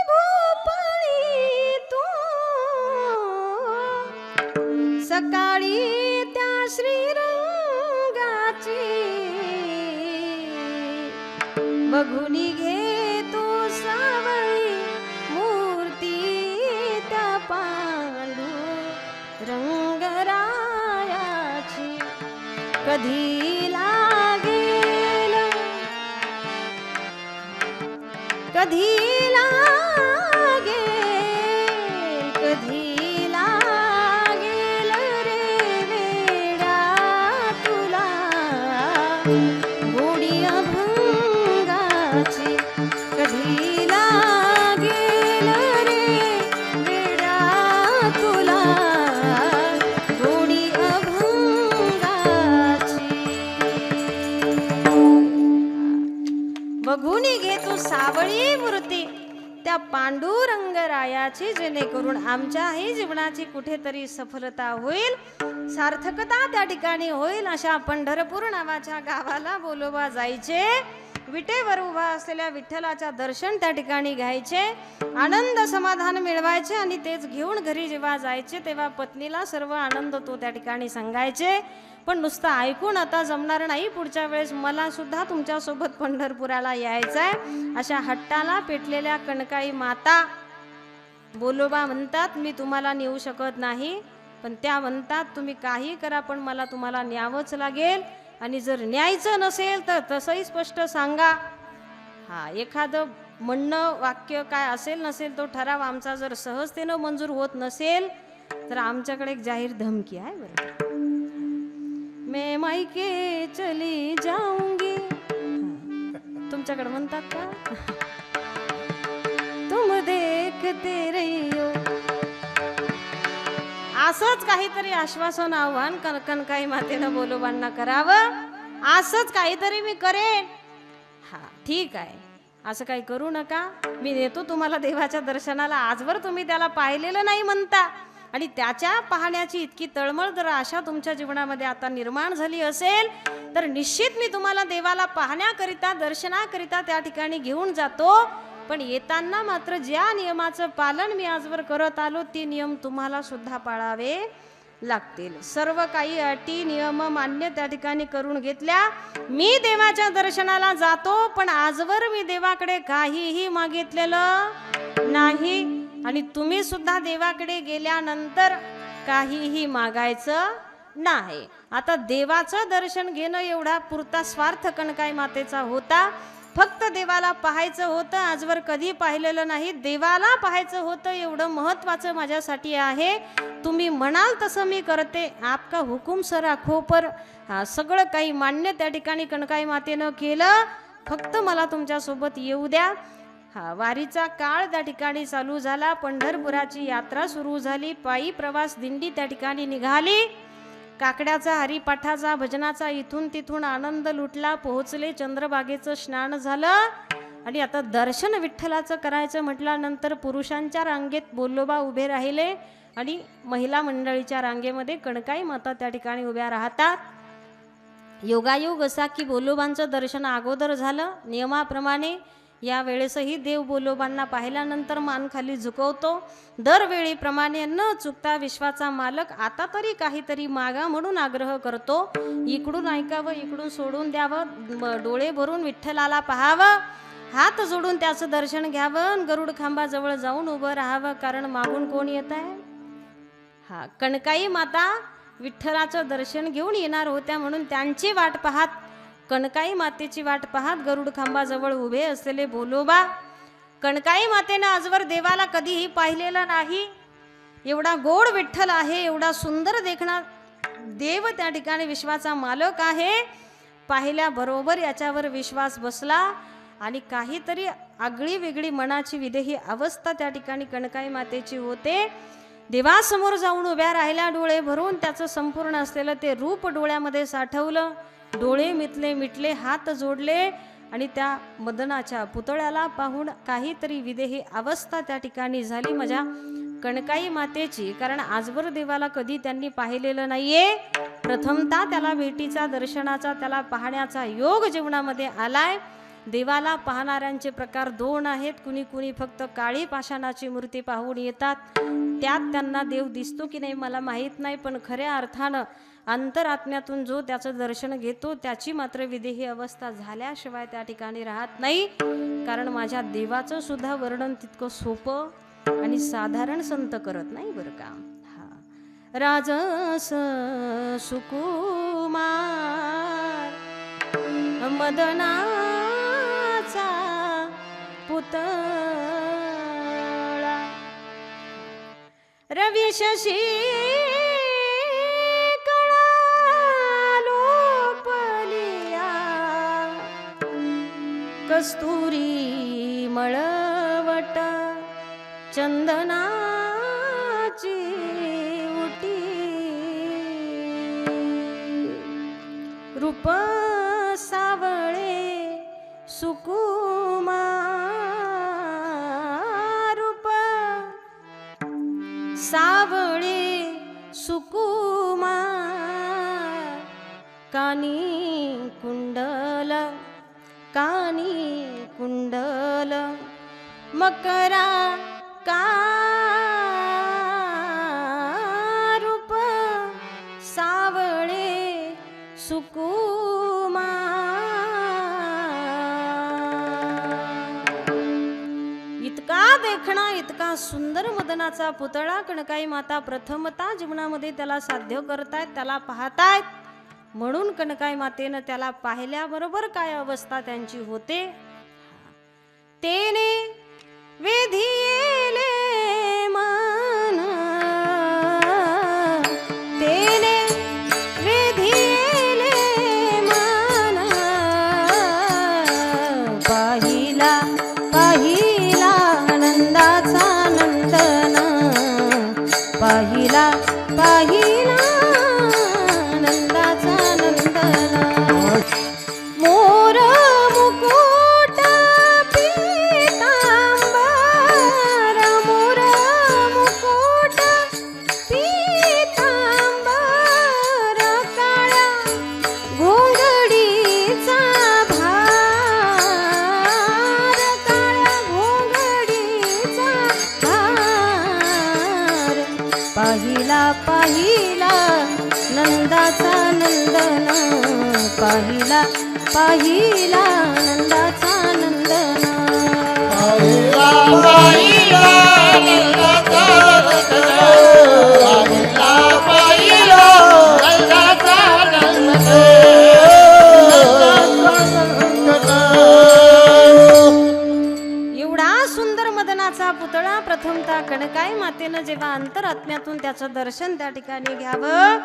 भोपळी तू सकाळी त्या श्रीरंगाची. बघुनी घे तू सावळी मूर्ती त्या पांडू रंगरायाची. कधी लागेल, कधी लागेल, कधी लागेल रे वेडा तुला गोडी अभंगाची. कधी लागेल रे वेडा तुला गोडी अभंगाची. बघून घे तू सावळी मूर्ती त्या पांडुरंगरायाची, जेणेकरून आमच्याही जीवनाची कुठेतरी सफलता होईल, सार्थकता त्या ठिकाणी होईल. अशा पंढरपूर नावाच्या गावाला बोलोबा जायचे, विटेवर उभा असलेल्या विठ्ठलाच्या दर्शन त्या ठिकाणी घ्यायचे, आनंद समाधान मिळवायचे आणि तेच घेऊन घरी जेव्हा जायचे तेव्हा पत्नीला सर्व आनंद तो त्या ठिकाणी सांगायचे. पण नुसतं ऐकून आता जमणार नाही, पुढच्या वेळेस मला सुद्धा तुमच्यासोबत पंढरपुराला यायचं आहे. अशा हट्टाला पेटलेल्या कणकाई माता बोलोबा म्हणतात, मी तुम्हाला नेऊ शकत नाही, पण त्या म्हणतात तुम्ही काही करा पण मला तुम्हाला न्यावंच लागेल, आणि जर न्यायचं नसेल तर तसंही स्पष्ट सांगा. हा, एखादं म्हणणं वाक्य काय असेल नसेल तो ठराव आमचा जर सहजतेनं मंजूर होत नसेल तर आमच्याकडे एक जाहीर धमकी आहे बरं. मैं मायके चली जाऊंगी, तुमच्याकडे म्हणतात का? तुम देखते रहियो. असंच काहीतरी आश्वासन आव्हान कणकाई मातेनं बोलोबांना करावं. असंच काहीतरी मी करेन. हा ठीक आहे, असं काही करू नका. मी नेतो तुम्हाला देवाच्या दर्शनाला. आजवर तुम्ही त्याला पाहिलेलं नाही म्हणता, आणि त्याच्या पाहण्याची इतकी तळमळ जर आशा तुमच्या जीवनामध्ये आता निर्माण झाली असेल तर निश्चित मी तुम्हाला देवाला पाहण्याकरिता दर्शनाकरिता त्या ठिकाणी घेऊन जातो. पण येताना मात्र ज्या नियमाचं पालन मी आजवर करत आलो ते नियम तुम्हाला सुद्धा पाळावे लागतील. सर्व काही अटी नियम मान्य त्या ठिकाणी करून घेतल्या. मी देवाच्या दर्शनाला जातो, पण आजवर मी देवाकडे काहीही मागितलेलं नाही, आणि तुम्ही सुद्धा देवाकडे गेल्यानंतर काहीही मागायचं नाही. आता देवाचं दर्शन घेणं एवढा पुरता स्वार्थ कणकाई मातेचा होता. फक्त देवाला पाहायचं होतं, आजवर कधी पाहिलेलं नाही. देवाला पाहायचं होतं एवढं महत्त्वाचं माझ्यासाठी आहे. तुम्ही म्हणाल तसं मी करते. आपका हुकुम सर आखो पर. हा, सगळं काही मान्य त्या ठिकाणी कणकाई मातेनं केलं. फक्त मला तुमच्यासोबत येऊ द्या. हा, वारीचा काळ त्या ठिकाणी चालू झाला. पंढरपुराची यात्रा सुरू झाली. पायी प्रवास दिंडी त्या ठिकाणी निघाली. काकड्याचा हरिपाठाचा भजनाचा इथून तिथून आनंद लुटला. पोहोचले, चंद्रभागेचं स्नान झालं, आणि आता दर्शन विठ्ठलाचं करायचं म्हटल्यानंतर पुरुषांच्या रांगेत बोल्लोबा उभे राहिले आणि महिला मंडळीच्या रांगेमध्ये कणकाई माता त्या ठिकाणी उभ्या राहतात. योगायोग असा की बोल्लोबांचं दर्शन अगोदर झालं नियमाप्रमाणे. या वेळेसही देव बोल्लोबांना पाहिल्यानंतर मान खाली झुकवतो. दरवेळीप्रमाणे न चुकता विश्वाचा मालक आता तरी काहीतरी मागा म्हणून आग्रह करतो. इकडून ऐकावं, इकडून सोडून द्यावं, डोळे भरून विठ्ठलाला पाहावं, हात जोडून त्याचं दर्शन घ्यावं, गरुड खांबाजवळ जाऊन उभं राहावं, कारण मागून कोण येत आहे? हा, कणकाई माता विठ्ठलाचं दर्शन घेऊन येणार होत्या, म्हणून त्यांची वाट पाहत, कणकाई मातेची वाट पाहत गरुड खांबाजवळ उभे असलेले बोलोबा. कणकाई मातेनं आजवर देवाला कधीही पाहिलेलं नाही. एवढा गोड विठ्ठल आहे, एवढा सुंदर देखणा देव त्या ठिकाणी विश्वाचा मालक आहे. पाहिल्याबरोबर याच्यावर विश्वास बसला आणि काहीतरी आगळी वेगळी मनाची विदेही अवस्था त्या ठिकाणी कणकाई मातेची होते. देवासमोर जाऊन उभ्या राहिल्या डोळे भरून. त्याचं संपूर्ण असलेलं ते रूप डोळ्यामध्ये साठवलं. डोळे मिटले, हात जोडले, आणि त्या मदनाच्या पुतळ्याला पाहून काहीतरी विदेही अवस्था त्या ठिकाणी झाली माझ्या कणकाई मातेची. कारण आजवर देवाला कधी त्यांनी पाहिलेलं नाहीये. प्रथमतः त्याला भेटीचा, दर्शनाचा, त्याला पाहण्याचा योग जीवनामध्ये आलाय. देवाला पाहणाऱ्यांचे प्रकार दोन आहेत. कुणी कुणी फक्त काळी पाषाणाची मूर्ती पाहून येतात, त्यात त्यांना देव दिसतो की नाही मला माहीत नाही, पण खऱ्या अर्थानं अंतरात्म्यातून जो त्याचं दर्शन घेतो त्याची मात्र विदेही अवस्था झाल्याशिवाय त्या ठिकाणी राहत नाही. कारण माझ्या देवाचं सुद्धा वर्णन तितकं सोपं आणि साधारण संत करत नाही बरं का. हा, राजस सुकुमार मदनाचा पुतळा रवी शशी कस्तुरी मळवट चंदनाची उटी रूप सावळे सुकुमार रूप सावळे सुकुमार कानी कुंडल मकरा रूप सावळे सुकुमार. इतका देखणा इतका सुंदर मदनाचा पुतळा कणकाई माता प्रथमता जीवनामध्ये त्याला साध्य करतायत, त्याला पाहतायत. म्हणून कणकाई मातेनं त्याला पाहिल्याबरोबर काय अवस्था त्यांची होते. तेने वेधिले मन, तेने वेधिले मन, पाहिला पाहिला आनंदाचा नंदन, पाहिला पाहिला आनंदाचा नंदन. मोर मुकुट पीतांबर, मोर मुकुट पीतांबर, काळ्या घोंगडीचा भार, काळ्या घोंगडीचा भार. पाहिला पाहिला नंदाचा नंदन, पाहिला पाहिला नंदाचा नंदन. पाहिला पाहिला नंदाचा नंदन, पाहिला पाहिला नंदाचा नंदन. एवढा सुंदर मदनाचा पुतळा प्रथमतः कणकाई मातेनं जेव्हा अंतरात्म्यातून त्याचं दर्शन त्या ठिकाणी घ्यावं,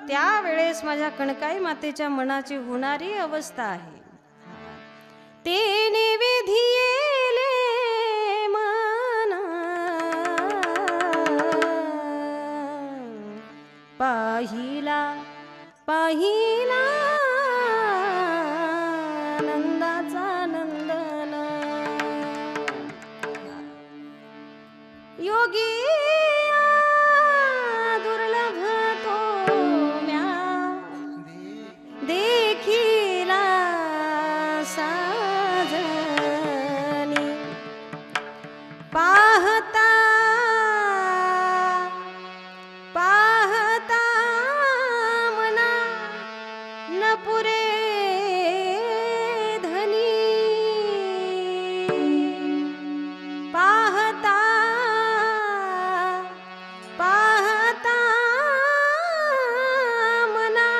त्यावेळेस माझ्या कणकाई मातेच्या मनाची होणारी अवस्था आहे. तेने विधिले मन, पाहिला पाहिला नंदाचा नंदन. योगी दुर्लभ तो म्या देखिला साजनी, पाहता पाहता मना न पुरे धनी, पाहता पाहता मना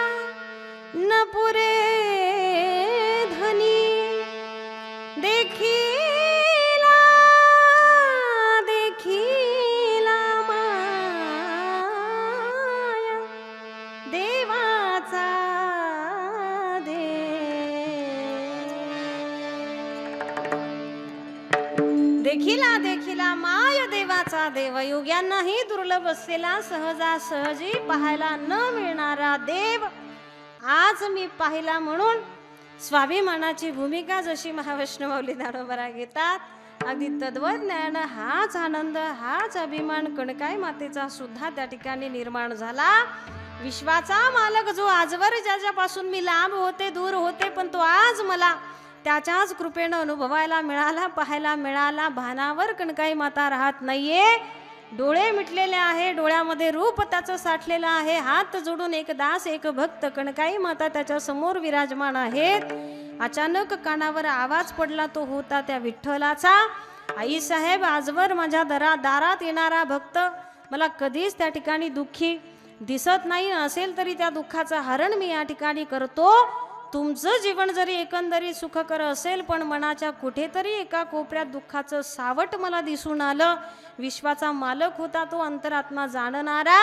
न पुरे धनी. देखिला देखिला माया देवाचा दे. देखिला देखिला माय देवाचा देव, योग्यांनाही दुर्लभ असलेला सहजासहजी पाहायला न मिळणारा देव आज मी पाहिला. म्हणून स्वाभिमानाची भूमिका जशी महाविष्णू माऊली दानोबरा घेतात, अगदी तद्वज्ञान हाच आनंद हाच अभिमान कणकाई मातेचा सुद्धा त्या ठिकाणी निर्माण झाला. विश्वाचा मालक जो आजवर ज्याच्यापासून मी लांब होते, दूर होते, पण तो आज मला त्याच्याच कृपेनं अनुभवायला मिळाला, पाहायला मिळाला. भानावर कणकाई माता राहत नाहीये, डोळे मिटलेले आहे, डोळ्यामध्ये रूप त्याचं साठलेलं आहे. हात जोडून एक दास एक भक्त कणकाई माता त्याच्या समोर विराजमान आहेत. अचानक कानावर आवाज पडला, तो होता त्या विठ्ठलाचा. आई साहेब, आजवर माझ्या दारात येणारा भक्त मला कधीच त्या ठिकाणी दुःखी दिसत नाही, असेल तरी त्या दुःखाचं हरण मी या ठिकाणी करतो. तुमचं जीवन जरी एकंदरीत सुखकर असेल, पण मनाच्या कुठेतरी एका कोपऱ्यात दुःखाचं सावट मला दिसून आलं. विश्वाचा मालक होता तो अंतरात्मा जाणणारा,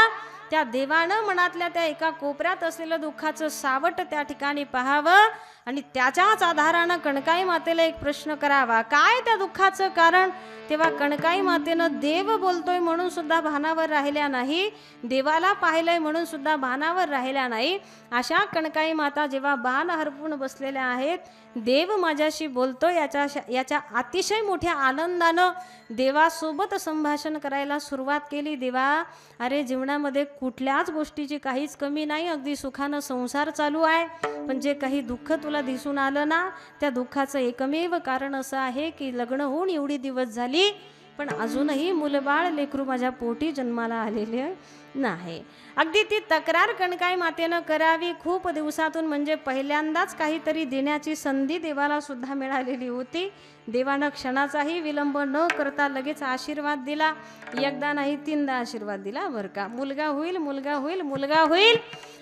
त्या देवानं मनातल्या त्या एका कोपऱ्यात असलेलं दुःखाचं सावट त्या ठिकाणी पाहावं आणि त्याच्याच आधारानं कणकाई मातेला एक प्रश्न करावा, काय त्या दुःखाचं कारण. तेव्हा कणकाई मातेनं देव बोलतोय म्हणून सुद्धा भानावर राहिल्या नाही, देवाला पाहिलंय म्हणून सुद्धा भानावर राहिल्या नाही. अशा कणकाई माता जेव्हा भान हरपून बसलेल्या आहेत, देव माझ्याशी बोलतोय याच्या अतिशय मोठ्या आनंदानं देवासोबत संभाषण करायला सुरुवात केली. देवा, अरे जीवनामध्ये कुठल्याच गोष्टीची काहीच कमी नाही, अगदी सुखानं संसार चालू आहे, पण जे काही दुःख तुला दिसून आलं ना, त्या दुःखाचं एकमेव कारण असं आहे की लग्न होऊन एवढी दिवस झाली, पण अजूनही मुलबाळ लेकरू माझ्या पोटी जन्माला आलेले नाही. अगदी ती तक्रार कणकाई मातेनं करावी. खूप दिवसातून म्हणजे पहिल्यांदाच काहीतरी देण्याची संधी देवाला सुद्धा मिळालेली होती. देवानं क्षणाचाही विलंब न करता लगेच आशीर्वाद दिला. एकदा नाही 3दा आशीर्वाद दिला बरं का. मुलगा होईल, मुलगा होईल, मुलगा होईल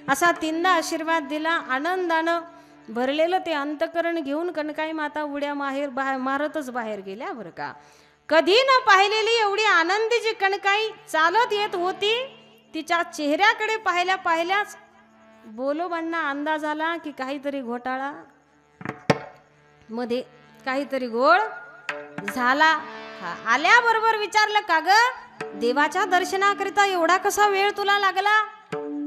असा 3दा आशीर्वाद दिला. आनंदानं भरलेलं ते अंतकरण घेऊन कणकाई माता उड्या मारतच बाहेर गेल्या बरं का. कधी न पाहिलेली एवढी आनंदी जी कणकाई चालत येत होती, तिच्या चेहऱ्याकडे पाहिल्याच बोलोबांना अंदाज आला की काहीतरी घोटाळा मध्ये काहीतरी गोळ झाला. आल्याबरोबर विचारलं, का ग देवाच्या दर्शनाकरिता एवढा कसा वेळ तुला लागला?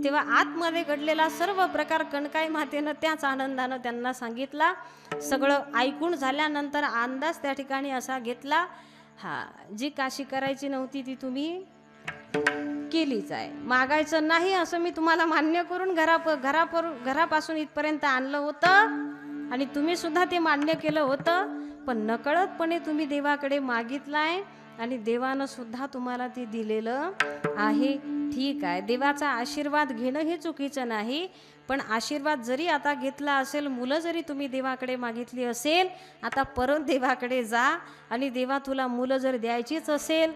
तेव्हा आतमध्ये घडलेला सर्व प्रकार कणकाई मातेनं त्याच आनंदानं त्यांना सांगितला. सगळं ऐकून झाल्यानंतर अंदाज त्या ठिकाणी असा घेतला, जी काशी करायची नव्हती ती तुम्ही केलीच आहे. मागायचं नाही असं मी तुम्हाला मान्य करून घरापासून इथपर्यंत आणलं होतं आणि तुम्ही सुद्धा ते मान्य केलं होतं. पण नकळतपणे तुम्ही देवाकडे मागितलाय आणि देवानं सुद्धा तुम्हाला ते दिलेलं आहे. ठीक आहे, देवाचा आशीर्वाद घेणं हे चुकीचं नाही. पण आशीर्वाद जरी आता घेतला असेल, मुलं जरी तुम्ही देवाकडे मागितली असेल, आता परत देवाकडे जा आणि देवा तुला मुलं जर द्यायचीच असेल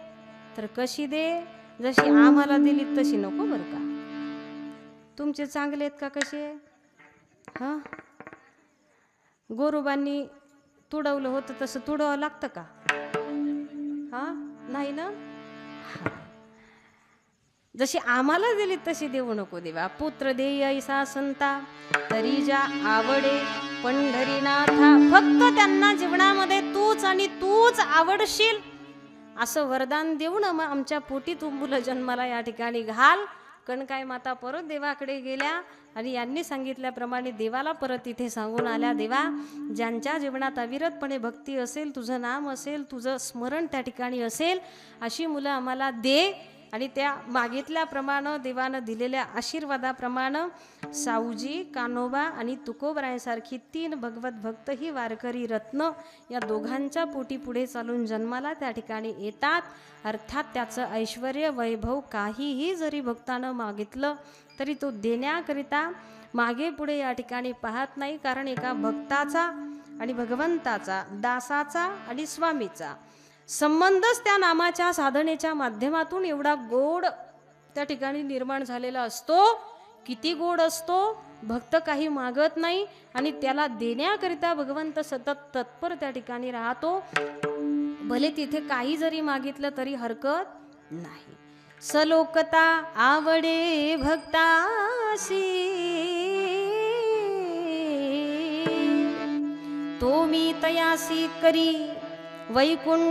तर कशी दे? जशी आम्हाला दिली तशी नको बरं का. तुमचे चांगले आहेत का कसे? हां, गोरोबांनी तुडवलं होतं तसं तुडवावं लागतं का? हां, नाही ना. जशी आम्हाला दिली तशी देऊ नको देवा. पुत्र देय ऐसा संता तरी जा आवडे पंढरीनाथा. फक्त त्यांना जीवनामध्ये तूच आणि तूच आवडशील असं वरदान देऊन आमच्या पोटी तू मुलं जन्माला या ठिकाणी घाल. कणकाई माता परत देवाकडे गेल्या आणि यांनी सांगितल्याप्रमाणे देवाला परत इथे सांगून आल्या, देवा ज्यांच्या जीवनात अविरतपणे भक्ती असेल, तुझं नाम असेल, तुझं स्मरण त्या ठिकाणी असेल, अशी मुलं आम्हाला दे. आणि त्या मागितल्याप्रमाणे देवानं दिलेल्या आशीर्वादाप्रमाणे साऊजी, कान्होबा आणि तुकोबरायांसारखी 3 भगवत भक्त ही वारकरी रत्न या दोघांच्या पोटी पुढे चालून जन्माला त्या ठिकाणी येतात. अर्थात त्याचं ऐश्वर्य वैभव काहीही जरी भक्तानं मागितलं तरी तो देण्याकरिता मागे पुढे या ठिकाणी पाहत नाही. कारण एका भक्ताचा आणि भगवंताचा, दासाचा आणि स्वामीचा संबंधच त्या नामाच्या साधनेच्या माध्यमातून एवढा गोड त्या ठिकाणी निर्माण झालेला असतो. किती गोड असतो! भक्त काही मागत नाही आणि त्याला देण्याकरिता भगवंत सतत तत्पर त्या ठिकाणी राहतो. भले तिथे काही जरी मागितलं तरी हरकत नाही. सलोकता आवडे भक्तासी तो मी तयासी करी वैकुंठवासी.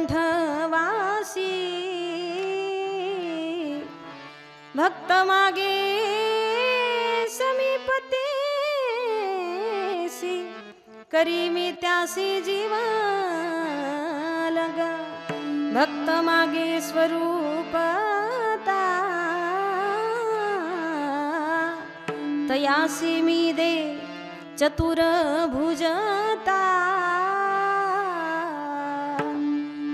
भक्त मागे समीपतेसी करी मी त्यासी जीवा लगा. भक्त मागे स्वरूपता तयासी मी दे चतुर भुजता.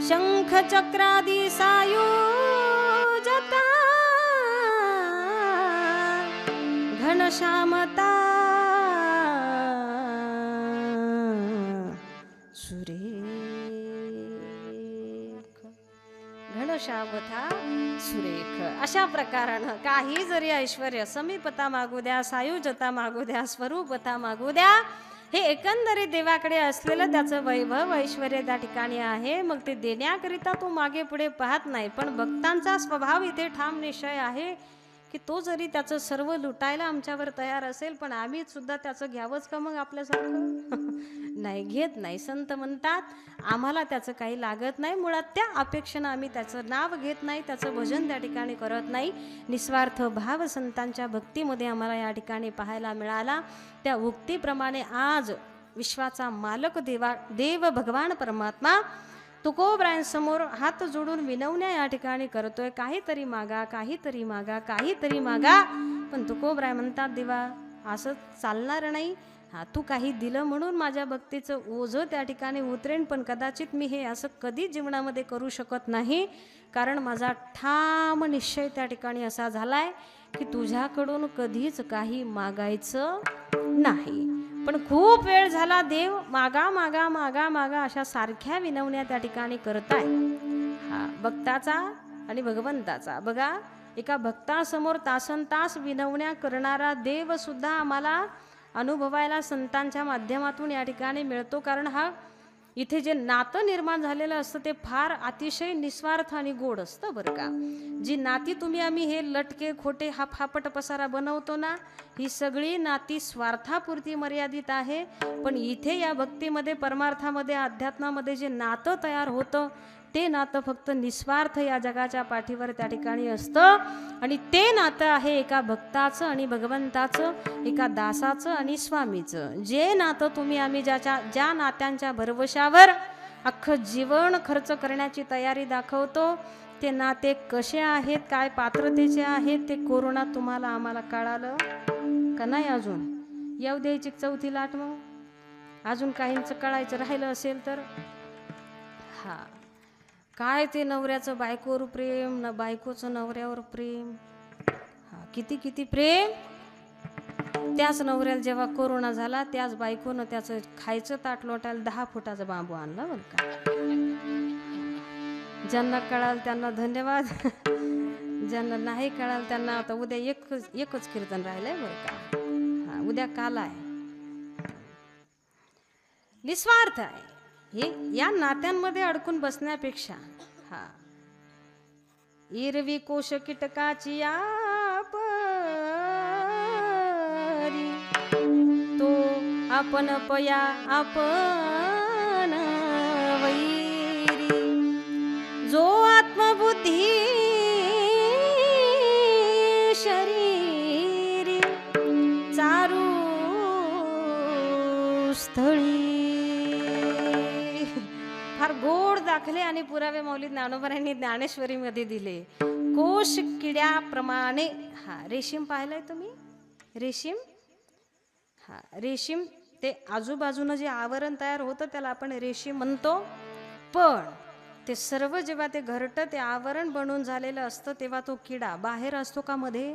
शंख चक्रादी सायुजता घनश्यामता सुरेख. घनश्यामता सुरेख अशा प्रकारानं काही जरी ऐश्वर्य, समीपता मागू द्या, सायुजता मागू द्या, स्वरूपता मागू द्या, हे एकंदरीत देवाकडे असलेलं त्याचं वैभव ऐश्वर्य त्या ठिकाणी आहे. मग ते देण्याकरिता तो मागे पुढे पाहत नाही. पण भक्तांचा स्वभाव इथे ठाम निश्चय आहे की तो जरी त्याचं सर्व लुटायला आमच्यावर तयार असेल, पण आम्ही सुद्धा त्याचं घ्यावंच का मग आपल्यासारखं? नाही, घेत नाही. संत म्हणतात आम्हाला त्याचं काही लागत नाही. मुळात त्या अपेक्षेनं आम्ही त्याचं नाव घेत नाही, त्याचं भजन त्या ठिकाणी करत नाही. निस्वार्थ भाव संतांच्या भक्तीमध्ये आम्हाला या ठिकाणी पाहायला मिळाला. त्या उक्तीप्रमाणे आज विश्वाचा मालक देव भगवान परमात्मा तुकोबरायांसमोर हात जोडून विनवण्या या ठिकाणी करतोय. काहीतरी मागा, काहीतरी मागा, काहीतरी मागा. पण तुकोबराय म्हणतात देवा असं चालणार नाही. हा, तू काही दिलं म्हणून माझ्या भक्तीचं ओझं त्या ठिकाणी उतरेन, पण कदाचित मी हे असं कधी जीवनामध्ये करू शकत नाही, कारण माझा ठाम निश्चय त्या ठिकाणी असा झालाय की तुझ्याकडून कधीच काही मागायचं नाही. पण खूप वेळ झाला देव मागा मागा मागा मागा अशा सारख्या विनवण्या त्या ठिकाणी करताय. हा, भक्ताचा आणि भगवंताचा. बघा, एका भक्तासमोर तासनतास विनवण्या करणारा देव सुद्धा आम्हाला अनुभवायला संतांच्या माध्यमातून या ठिकाणी मिळतो, कारण हा इथे जे नातं निर्माण झालेलं असतं ते फार अतिशय निस्वार्थ आणि गोड असतं बरं का. जी नाती तुम्ही आम्ही हे लटके खोटे हा फापट पसारा बनवतो ना, ही सगळी नाती स्वार्थापुरती मर्यादित आहे. पण इथे या भक्तीमध्ये, परमार्थामध्ये, अध्यात्मामध्ये जे नातं तयार होतं ते नातं फक्त निस्वार्थ या जगाच्या पाठीवर त्या ठिकाणी असतं. आणि ते नातं आहे एका भक्ताचं आणि भगवंताचं, एका दासाचं आणि स्वामीचं. जे नातं तुम्ही आम्ही ज्या नात्यांच्या भरवशावर अख्खं जीवन खर्च करण्याची तयारी दाखवतो, ते नाते कसे आहेत, काय पात्रतेचे आहेत, ते कोरोना तुम्हाला आम्हाला कळालं का नाही? अजून येऊ द्यायची चौथी लाट. मग अजून काहींचं कळायचं राहिलं असेल तर हा, काय ते नवऱ्याचं बायकोवर प्रेम, न बायकोचं नवऱ्यावर प्रेम. हा, किती किती प्रेम. त्याच नवऱ्याला जेव्हा कोरोना झाला त्याच बायकोनं त्याचं खायचं ताट लोटायला 10 फुटाचा बांबू आणला बरं का. ज्यांना कळाल त्यांना धन्यवाद, ज्यांना नाही कळाल त्यांना आता उद्या एकच कीर्तन राहिलंय बरं का. हा, उद्या काल आहे. निस्वार्थ आहे हे. या नात्यांमध्ये अडकून बसण्यापेक्षा हा, इरवी कोश कीटकाची आपरी, तो आपण पया आपण वैरी, जो आत्मबुद्धी शरीरी, चारू स्थळी. फार गोड दाखले आणि पुरावे मौली ज्ञानोबांनी ज्ञानेश्वरीमध्ये दिले. कोश किड्याप्रमाणे. हा, रेशीम पाहिलंय तुम्ही? रेशीम, हा, रेशीम ते आजूबाजूनं जे आवरण तयार होतं त्याला आपण रेशीम म्हणतो. पण ते सर्व जेव्हा ते घरटं ते आवरण बनून झालेलं असतं तेव्हा तो किडा बाहेर असतो का मध्ये?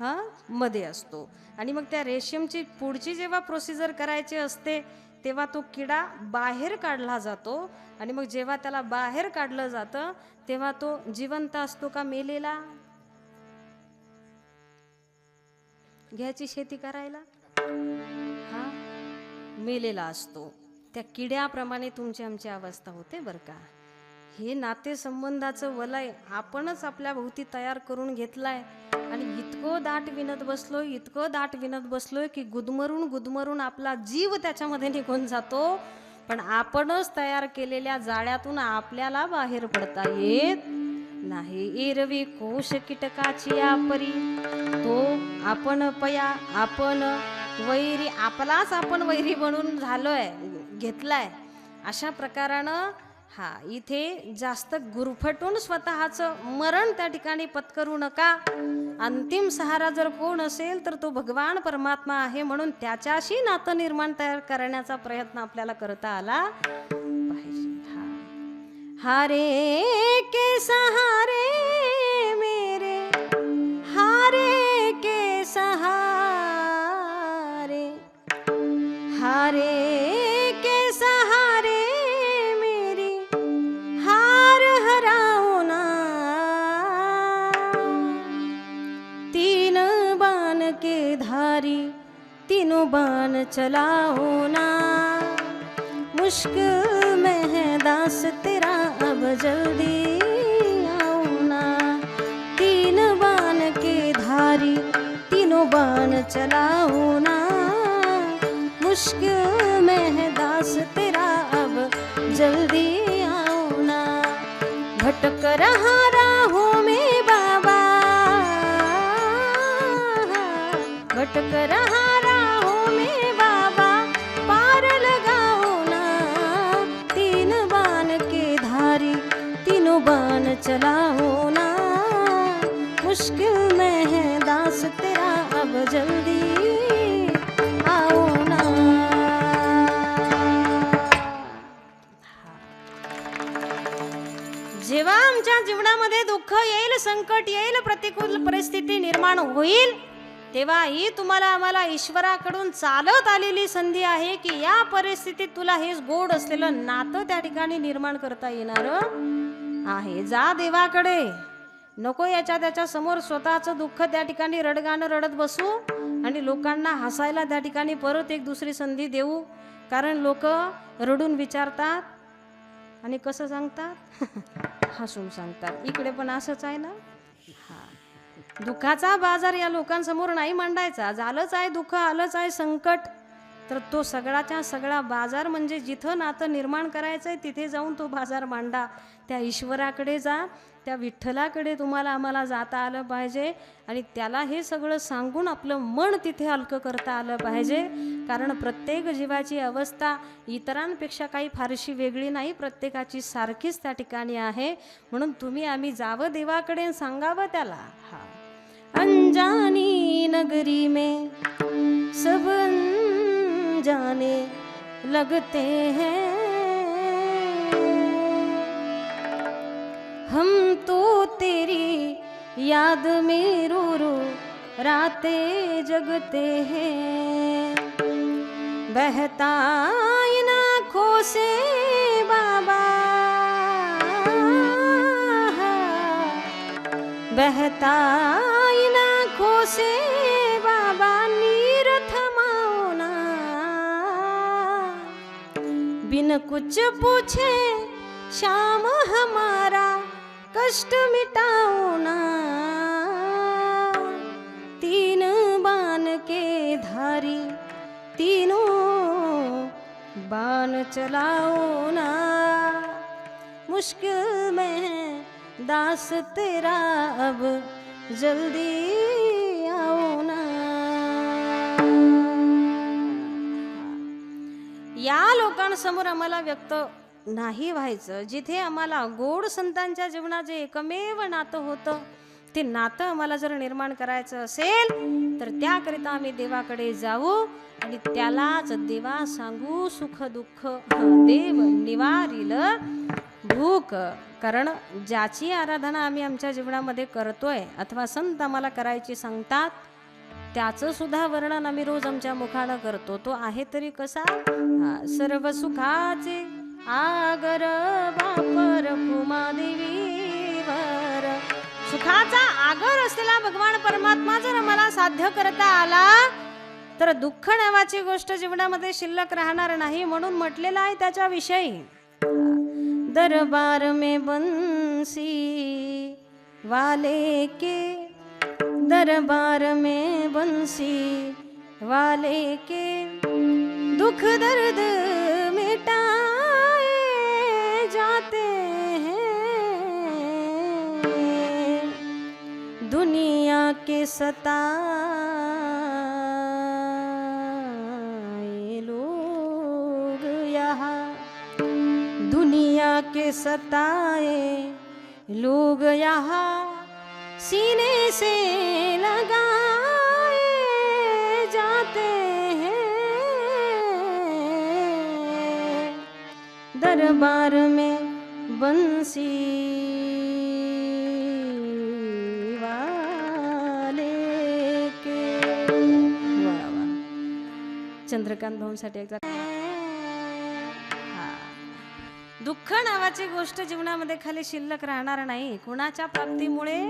हा, मध्ये असतो. आणि मग त्या रेशीमची पुढची जेव्हा प्रोसिजर करायची असते तेव्हा तो किडा बाहेर काढला जातो. आणि मग जेव्हा त्याला बाहेर काढलं जातं तेव्हा तो जिवंत असतो का मेलेला? घ्यायची शेती करायला, हा, मेलेला असतो. त्या किड्याप्रमाणे तुमची आमची अवस्था होते बरं का. हे नातेसंबंधाचं वलय आपणच आपल्या भोवती तयार करून घेतलाय आणि इतकं दाट विणत बसलोय, इतकं दाट विणत बसलोय की गुदमरून गुदमरून आपला जीव त्याच्यामध्ये निघून जातो. पण आपणच तयार केलेल्या जाळ्यातून आपल्याला बाहेर पडता येत नाही. एरवी कोश कीटकाची आपरी, तो आपण पया आपण वैरी, आपलाच आपण वैरी बनून झालोय, घेतलाय. अशा प्रकारानं हा, इथे जास्त गुरफटून स्वतःचं मरण त्या ठिकाणी पत्करू नका. अंतिम सहारा जर कोण असेल तर तो भगवान परमात्मा आहे, म्हणून त्याच्याशी नातं निर्माण तयार करण्याचा प्रयत्न आपल्याला करता आला पाहिजे. हा, हारे के सहारे मेरे, हारे के सहारे, हारे के सहारे मेरी, हार हराओ ना. तीन बाण के धारी, तीनों बाण चलाओ ना. मुश्किल में है दास तेरा, अब जल्दी आओ ना. तीन बाण के धारी, तीनों बाण चलाओ ना. मुश्किल में है दास तेरा, अब जल्दी आओ ना. भटक रहा राहों में बाबा, भटक रहा राहों में बाबा, पार लगाओ ना. तीन बाण के धारी, तीनों बाण चलाओ ना. मुश्किल में है दास तेरा, अब जल्दी जीवनामध्ये दुःख येईल, संकट येईल, प्रतिकूल परिस्थिती निर्माण होईल, तेव्हा ही तुम्हाला आम्हाला ईश्वराकडून चालत आलेली संधी आहे की या परिस्थितीत तुला हे गोड असलेलं नातं त्या ठिकाणी निर्माण करता येणार आहे. जा देवाकडे, नको याच्या त्याच्या समोर स्वतःचं दुःख त्या ठिकाणी रडगाणं रडत बसू आणि लोकांना हसायला त्या ठिकाणी परत एक दुसरी संधी देऊ. कारण लोक रडून विचारतात आणि कसं सांगतात, हसून सांगतात. इकडे पण असंच आहे ना. हा, दुःखाचा बाजार या लोकांसमोर नाही मांडायचा. झालंच आहे दुःख, आलंच आहे संकट, तर तो सगळाच्या सगळा बाजार म्हणजे जिथं नातं निर्माण करायचं आहे तिथे जाऊन तो बाजार मांडा. त्या ईश्वराकडे जा, त्या विठ्ठलाकडे तुम्हाला आम्हाला जाता आलं पाहिजे आणि त्याला हे सगळं सांगून आपलं मन तिथे हलकं करता आलं पाहिजे. कारण प्रत्येक जीवाची अवस्था इतरांपेक्षा काही फारशी वेगळी नाही, प्रत्येकाची सारखीच त्या ठिकाणी आहे. म्हणून तुम्ही आम्ही जावं देवाकडे, सांगावं त्याला. हा, अनजानी नगरी में सब जाने लगते हैं, हम तो तेरी याद में रो रो रातें जगते हैं. बहता इन आँखों से बाबा, बहता इन आँखों से बाबा नीर थमाओ ना. बिन कुछ पूछे शाम हमारा कष्ट मिटाओ ना. तीन बाण के धारी तीनों बाण चलाओ ना. मुश्किल में है दास तेरा अब जल्दी आओ ना. या लोकांसमोर आम्हाला व्यक्त नाही व्हायचं. जिथे आम्हाला गोड संतांच्या जीवनाचे एकमेव नातं होतं, ते नातं आम्हाला जर निर्माण करायचं असेल तर त्याकरिता आम्ही देवाकडे जाऊ आणि त्यालाच देवा सांगू सुख दुःख देव निवारील भूक. कारण ज्याची आराधना आम्ही आमच्या जीवनामध्ये करतोय अथवा संत आम्हाला करायची सांगतात त्याचं सुद्धा वर्णन आम्ही रोज आमच्या मुखानं करतो. तो आहे तरी कसा, सर्व सुखाचे आगर बापर देवीवर. सुखाचा आगर असलेला भगवान परमात्मा जर आम्हाला साध्य करता आला तर दुःख नावाची गोष्ट जीवनामध्ये शिल्लक राहणार नाही. म्हणून म्हटलेलं आहे त्याच्याविषयी, दरबार में बंसी वाले के, दरबार में बंसी वाले के दुख दर्द मिटाए जाते हैं. दुनिया के सताए लोग यहाँ, दुनिया के सताए लोग यहाँ सीने से लगाए जाते हैं. दरबार में बंसी वाले के. वा वा, चंद्रकांत भाऊंसाठी एकदा. दुःख नावाची गोष्ट जीवनामध्ये खाली शिल्लक राहणार नाही. कुणाच्या प्राप्तीमुळे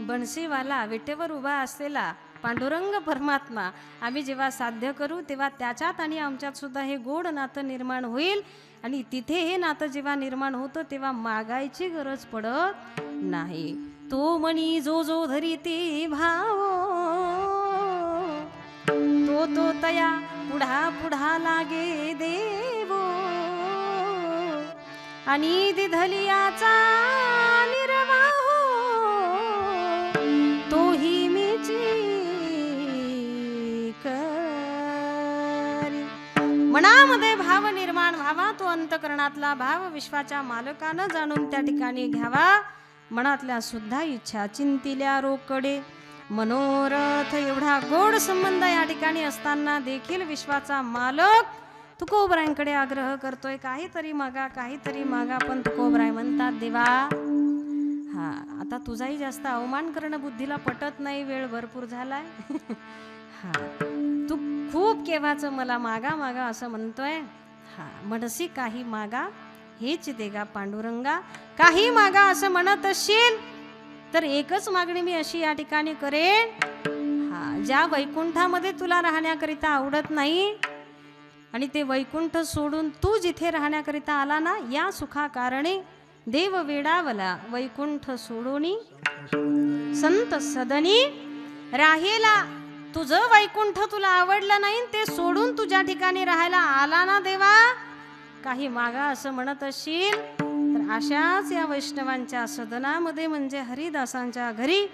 बन्सीवाला विटेवर उभा असलेला पांडुरंग परमात्मा आम्ही जेव्हा साध्य करू तेव्हा त्याच्यात आणि आमच्यात सुद्धा हे गोड नातं निर्माण होईल. आणि तिथे हे नातं जेव्हा निर्माण होतं तेव्हा मागायची गरज पडत नाही. तो मणी जो जो धरीती भाव, तो तो तया पुढा पुढा लागे देवो. आणि दिधलियाचा निर्वाह तोही मीची करी. मनामध्ये भाव निर्माण व्हावा, तो अंतकरणातला भाव विश्वाच्या मालकानं जाणून त्या ठिकाणी घ्यावा. मनातल्या सुद्धा इच्छा चिंतिल्या रोकडे मनोरथ एवढा गोड संबंध या ठिकाणी असताना देखील विश्वाचा मालक तुकोबरायांकडे आग्रह करतोय, काहीतरी मागा काहीतरी मागा. पण तुकोबराय म्हणतात, देवा हा आता तुझाही जास्त अवमान करणं बुद्धीला पटत नाही, वेळ भरपूर झालाय. हा तू खूप केव्हाचं मला मागा मागा असं म्हणतोय. हा म्हणसी काही मागा हेच देगा पांडुरंगा, काही मागा असं म्हणत असशील तर एकच मागणी मी अशी या ठिकाणी करेन. हा ज्या वैकुंठामध्ये तुला राहण्याकरिता आवडत नाही आणि ते वैकुंठ सोडून तू जिथे राहण्याकरिता आला ना, या सुखाकारणे देव वेडावला वैकुंठ सोडूनी संत सदनी राहेला. तुझं वैकुंठ तुला आवडलं नाही, ते सोडून तुझ्या ठिकाणी राहायला आला ना देवा, काही मागा असं म्हणत असशील तर अशाच या वैष्णवांच्या सदनामध्ये म्हणजे हरिदासांच्या घरी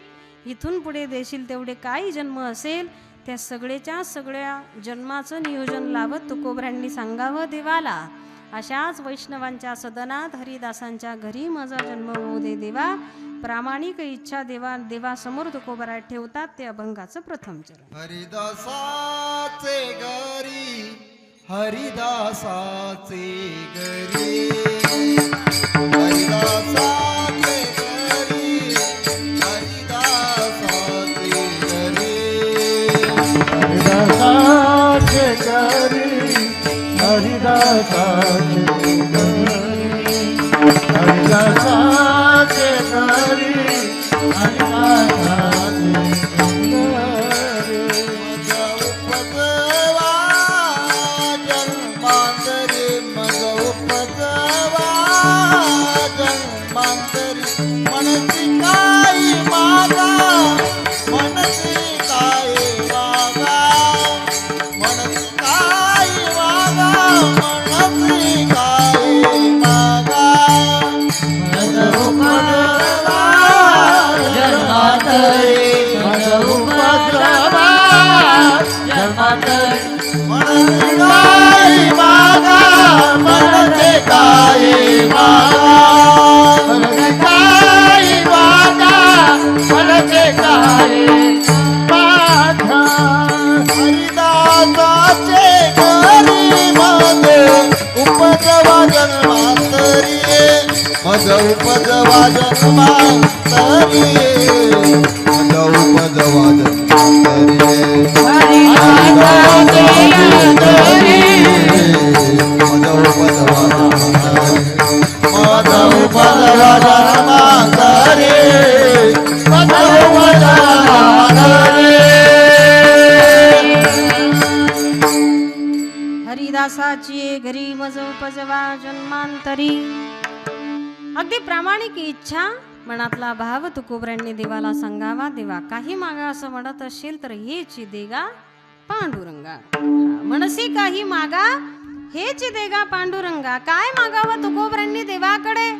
इथून पुढे देशील तेवढे काही जन्म असेल त्या सगळेच्या सगळ्या जन्माचं नियोजन लावत तुकोबऱ्यांनी सांगावं देवाला. अशाच वैष्णवांच्या सदनात हरिदासांच्या घरी माझा जन्म होऊ दे देवा. प्रामाणिक इच्छा देवासमोर तुकोबरा ठेवतात ते अभंगाचं प्रथम चरण. हरिदासाचे घरी, हरिदासाचे घरी, हरिदासाचे घरी, हरिदासाचे घरी, हरिदासाचे घरी, हरिदासाचे घरी, हरिदासाचे घरी, हरिदासाचे घरी. मज उपजवा जन्मांतरी, मनसी काही मागा, मनसी काही मागा, मनसी काही मागा, मनसी काही मागा. मज उपजवा जन्मांतरी, मज उपजवा जन्मांतरी, मनसी काही मागा, मनसी काही मागा, मनसे काही मागा, मनसे काही मागा. हरिदासाचे घरी मज उपजवा जन्मांतरी, मज उपजवा जन्मांतरी, मज उपजवा जन्मांतरी, हरिदासाचे घरी, मज उपजवा जन्मांतरी, मज उपजवा जन्मांतरी, मज उपजवा जन्मांतरी. हरिदासाची घरी मज उपजवा जन्मांतरी. अगदी प्रामाणिक इच्छा मनातला भाव तुकोबऱ्यांनी देवाला सांगावा. देवा काही मागा असं म्हणत असशील तर हेच देगा पांडुरंगा. मनसी काही मागा हेच देगा पांडुरंगा. काय मागावं तुकोबऱ्यांनी देवाकडे?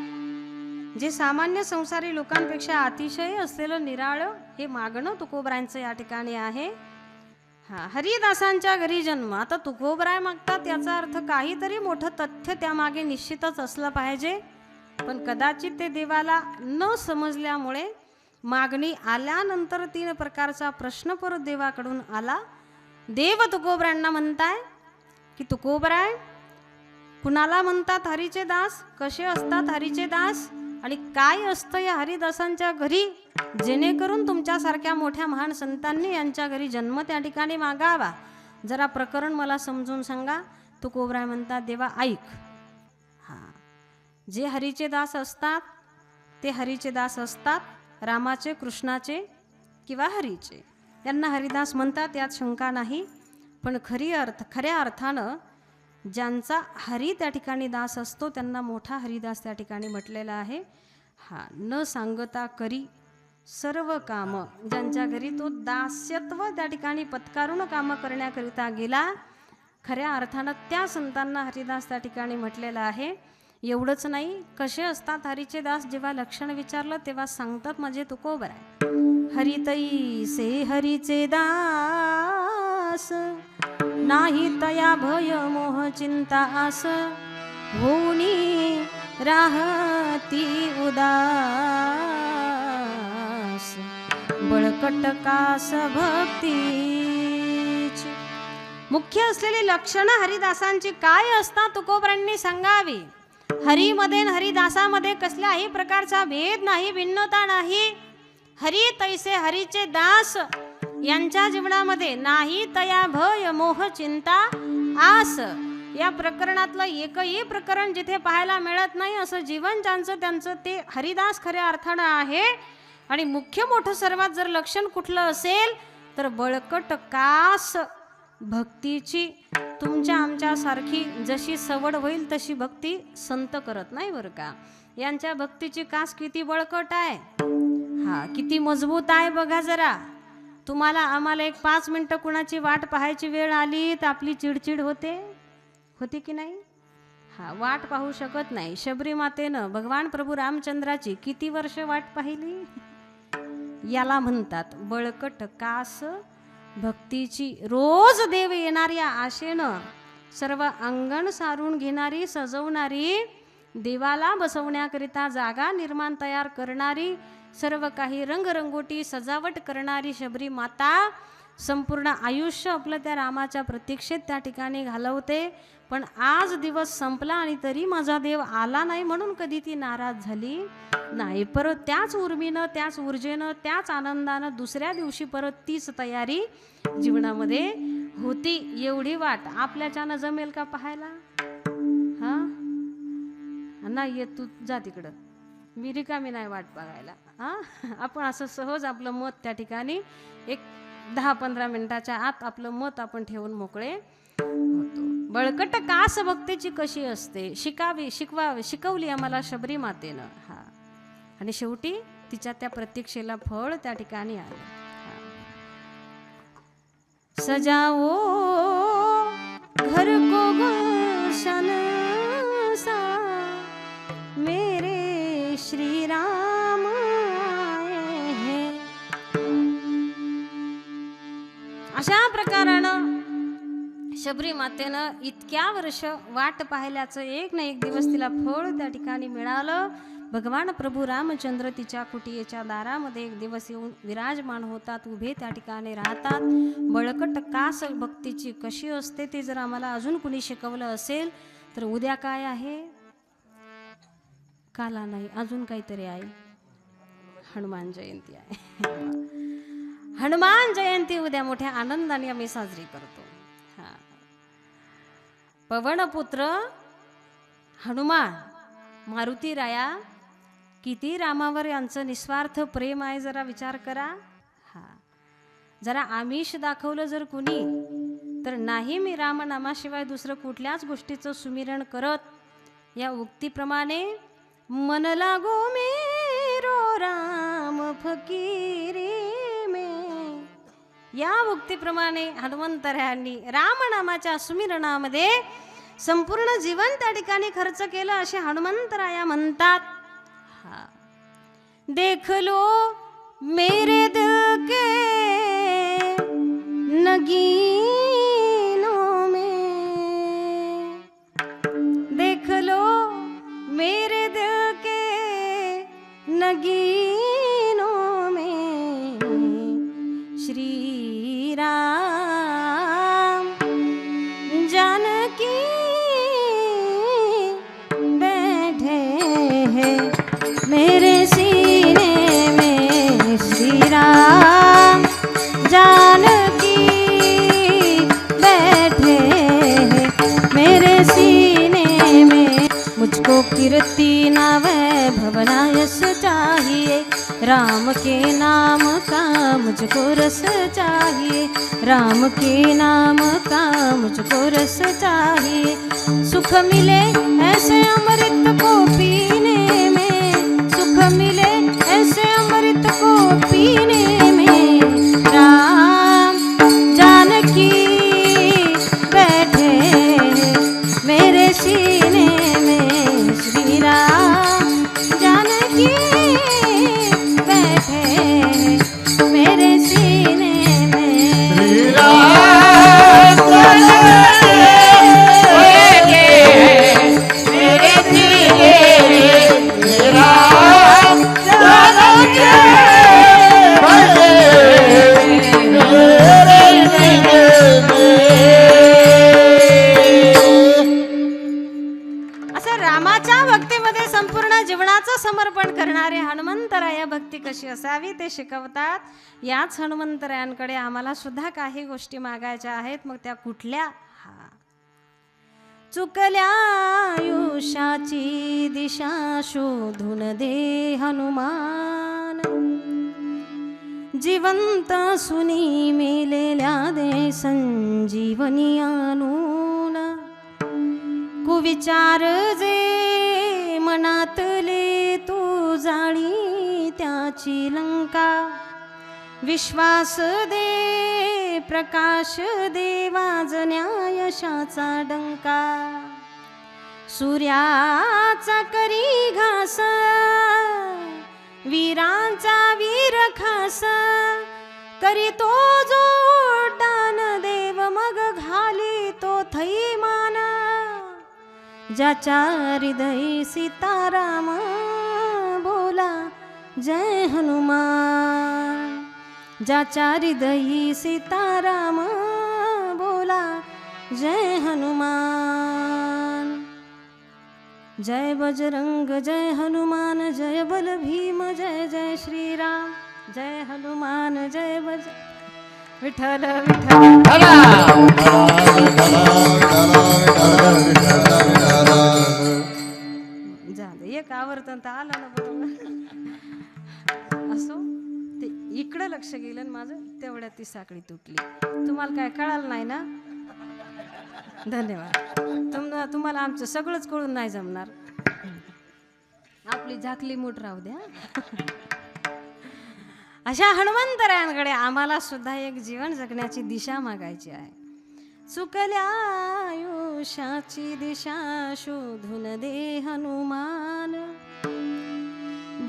जे सामान्य संसारी लोकांपेक्षा अतिशय असलेलं निराळं हे मागणं तुकोबऱ्यांचं या ठिकाणी आहे. हा हरिदासांच्या घरी जन्म. आता तुकोबराय मागतात याचा अर्थ काहीतरी मोठं तथ्य त्यामागे निश्चितच असलं पाहिजे, पण कदाचित ते देवाला न समजल्यामुळे मागणी आल्यानंतर 3 प्रकारचा प्रश्न परत देवाकडून आला. देव तुकोबऱ्यांना म्हणताय की तुकोबराय कुणाला म्हणतात हरीचे दास, कसे असतात हरीचे दास आणि काय असतं या हरिदासांच्या घरी, जेणेकरून तुमच्यासारख्या मोठ्या महान संतांनी यांच्या घरी जन्म त्या ठिकाणी मागावा. जरा प्रकरण मला समजून सांगा. तुकोबराय म्हणतात देवा ऐक. हां जे हरीचे दास असतात ते हरीचे दास असतात, रामाचे, कृष्णाचे किंवा हरीचे. त्यांना हरिदास म्हणतात यात शंका नाही. पण खऱ्या अर्थानं ज्यांचा हरी त्या ठिकाणी दास असतो त्यांना मोठा हरिदास त्या ठिकाणी म्हटलेला आहे. हा न सांगता करी सर्व कामं, ज्यांच्या घरी तो दास्यत्व त्या ठिकाणी पत्कारून कामं करण्याकरिता गेला, खऱ्या अर्थानं त्या संतांना हरिदास त्या ठिकाणी म्हटलेलं आहे. एवढंच नाही, कसे असतात हरीचे दास जेव्हा लक्षण विचारलं तेव्हा सांगतात माझे तुकोबराय हरितई से हरीचे दास, नाही तया भय मोह चिंता आस, होनी राहती उदास, बळकट कास भक्तीची. मुख्य असलेली लक्षणं हरिदासांची काय असतात तुकोबरांनी सांगावी. हरीमध्ये आणि हरिदासामध्ये कसल्याही प्रकारचा भेद नाही, भिन्नता नाही. हरी तैसे हरीचे दास यांच्या जीवनामध्ये नाही तया भय मोह चिंता आस. या प्रकरणातलं एकही प्रकरण जिथे पाहायला मिळत नाही असं जीवन त्यांचं ते हरिदास खऱ्या अर्थानं आहे. आणि मुख्य मोठं सर्वात जर लक्षण कुठलं असेल तर बळकट कास भक्तीची. तुमच्या आमच्यासारखी जशी सवड होईल तशी भक्ती संत करत नाही बरं का. यांच्या भक्तीची कास किती बळकट आहे, हा किती मजबूत आहे बघा जरा. तुम्हाला आम्हाला एक 5 मिनटं कुणाची वाट पाहायची वेळ आली तर आपली चिडचिड होते की नाही. हा वाट पाहू शकत नाही. शबरी मातेनं भगवान प्रभू रामचंद्राची किती वर्ष वाट पाहिली. याला म्हणतात बळकट कास भक्तीची. रोज देव येणारी आशेनं सर्व अंगण सारून घेणारी, सजवणारी, देवाला बसवण्याकरिता जागा निर्माण तयार करणारी, सर्व काही रंगरंगोटी सजावट करणारी शबरी माता संपूर्ण आयुष्य आपलं त्या रामाच्या प्रतीक्षेत त्या ठिकाणी घालवते. पण आज दिवस संपला आणि तरी माझा देव आला नाही म्हणून कधी ती नाराज झाली नाही. परत त्याच उर्मीनं, त्याच ऊर्जेनं, त्याच आनंदानं दुसऱ्या दिवशी परत तीच तयारी जीवनामध्ये होती. एवढी वाट आपल्याच्यानं जमेल का पाहायला. हा नाही येत, तू जा तिकडं, मी रिकामी नाही वाट बघायला. हा आपण असं सहज आपलं मत त्या ठिकाणी एक 10-15 मिनिटाच्या आत आपलं मत आपण ठेवून मोकळे होतो. बळकट कास भक्तीची कशी असते शिकवली आम्हाला शबरी मातेनं. हा आणि शेवटी तिच्या त्या प्रतीक्षेला फळ त्या ठिकाणी आलं. सजाओ घर को गुलशन सा मेरे श्री राम आए हैं. अशा प्रकारानं शबरी मातेनं इतक्या वर्ष वाट पाहिल्याचं एक ना एक दिवस तिला फळ त्या ठिकाणी मिळालं. भगवान प्रभू रामचंद्र तिच्या कुटियेच्या दारामध्ये एक दिवस येऊन विराजमान होतात, उभे त्या ठिकाणी राहतात. बळकट कास भक्तीची कशी असते ते जर आम्हाला अजून कुणी शिकवलं असेल तर उद्या काय आहे, काला नाही अजून काहीतरी आहे, हनुमान जयंती आहे. हनुमान जयंती उद्या मोठ्या आनंदाने आम्ही साजरी करतो. हा पवनपुत्र हनुमान मारुती राया किती रामावर यांचं निस्वार्थ प्रेम आहे जरा विचार करा. हा जरा आमिष दाखवलं जर कुणी तर नाही मी रामनामाशिवाय दुसरं कुठल्याच गोष्टीचं सुमिरण करत, या उक्तीप्रमाणे मन लागो मेरो राम फकीरी में, या उक्तीप्रमाणे हनुमंतरायांनी रामनामाच्या सुमिरणामध्ये संपूर्ण जीवन त्या ठिकाणी खर्च केलं असे हनुमंतराया म्हणतात. हा देख लो मेरे दिल के नगीनों में, देख लो मेरे दिल के नगीनों में श्री राम जानकी बैठे हैं मेरे सीने में, श्री राम जानकी बैठे हैं मेरे सीने में. मुझको कीर्ति ना वैभव ना यश चाहिए, राम के नाम का मुझको रस चाहिए, राम के नाम का मुझको रस चाहिए. सुख मिले ऐसे अमृत को पीने में, सुख मिले ऐसे अमृत को पीने में, राम जानकी बैठे मेरे सीने में, श्री राम जानकी बैठे मेरे सीने में. श्री राम बैठे मेरे सर्वांचं समर्पण करणारे हनुमंतराया भक्ती कशी असावी ते शिकवतात. याच हनुमंतरायांकडे आम्हाला सुद्धा काही गोष्टी मागायच्या आहेत. मग त्या कुठल्या? चुकल्या आयुष्याची दिशा शोधून दे हनुमान, जिवंत सुनी मेलेल्या दे संजीवनी आणून, कुविचार जे मनातले तू जाळी त्याची लंका, विश्वास दे प्रकाश दे वाजण्या यशाचा डंका, सूर्याचा करी घास वीरांचा वीर खास, करी तो जो उड्डाण देव मग घाली तो थैमान, ज्याच्या हृदय सीताराम बोला जय हनुमान, ज्याच्या हृदयी सीताराम बोला जय हनुमान, जय बजरंग जय हनुमान, जय बल भीम जय जय श्रीराम, जय हनुमान जय बज विठ्ठल विठ्ठल. एक आवर्तन तर आलं ना बरोबर. असो ते इकडं लक्ष गेलं आणि माझं तेवढ्यात ती साखळी तुटली. तुम्हाला काय कळालं नाही ना? धन्यवाद. तुम्हाला आमचं सगळंच कळून नाही जमणार. आपली झाकली मूठ राहू द्या. अशा हनुमंतरायांकडे आम्हाला सुद्धा एक जीवन जगण्याची दिशा मागायची आहे. चुकल्या आयुष्याची दिशा शोधून दे हनुमान,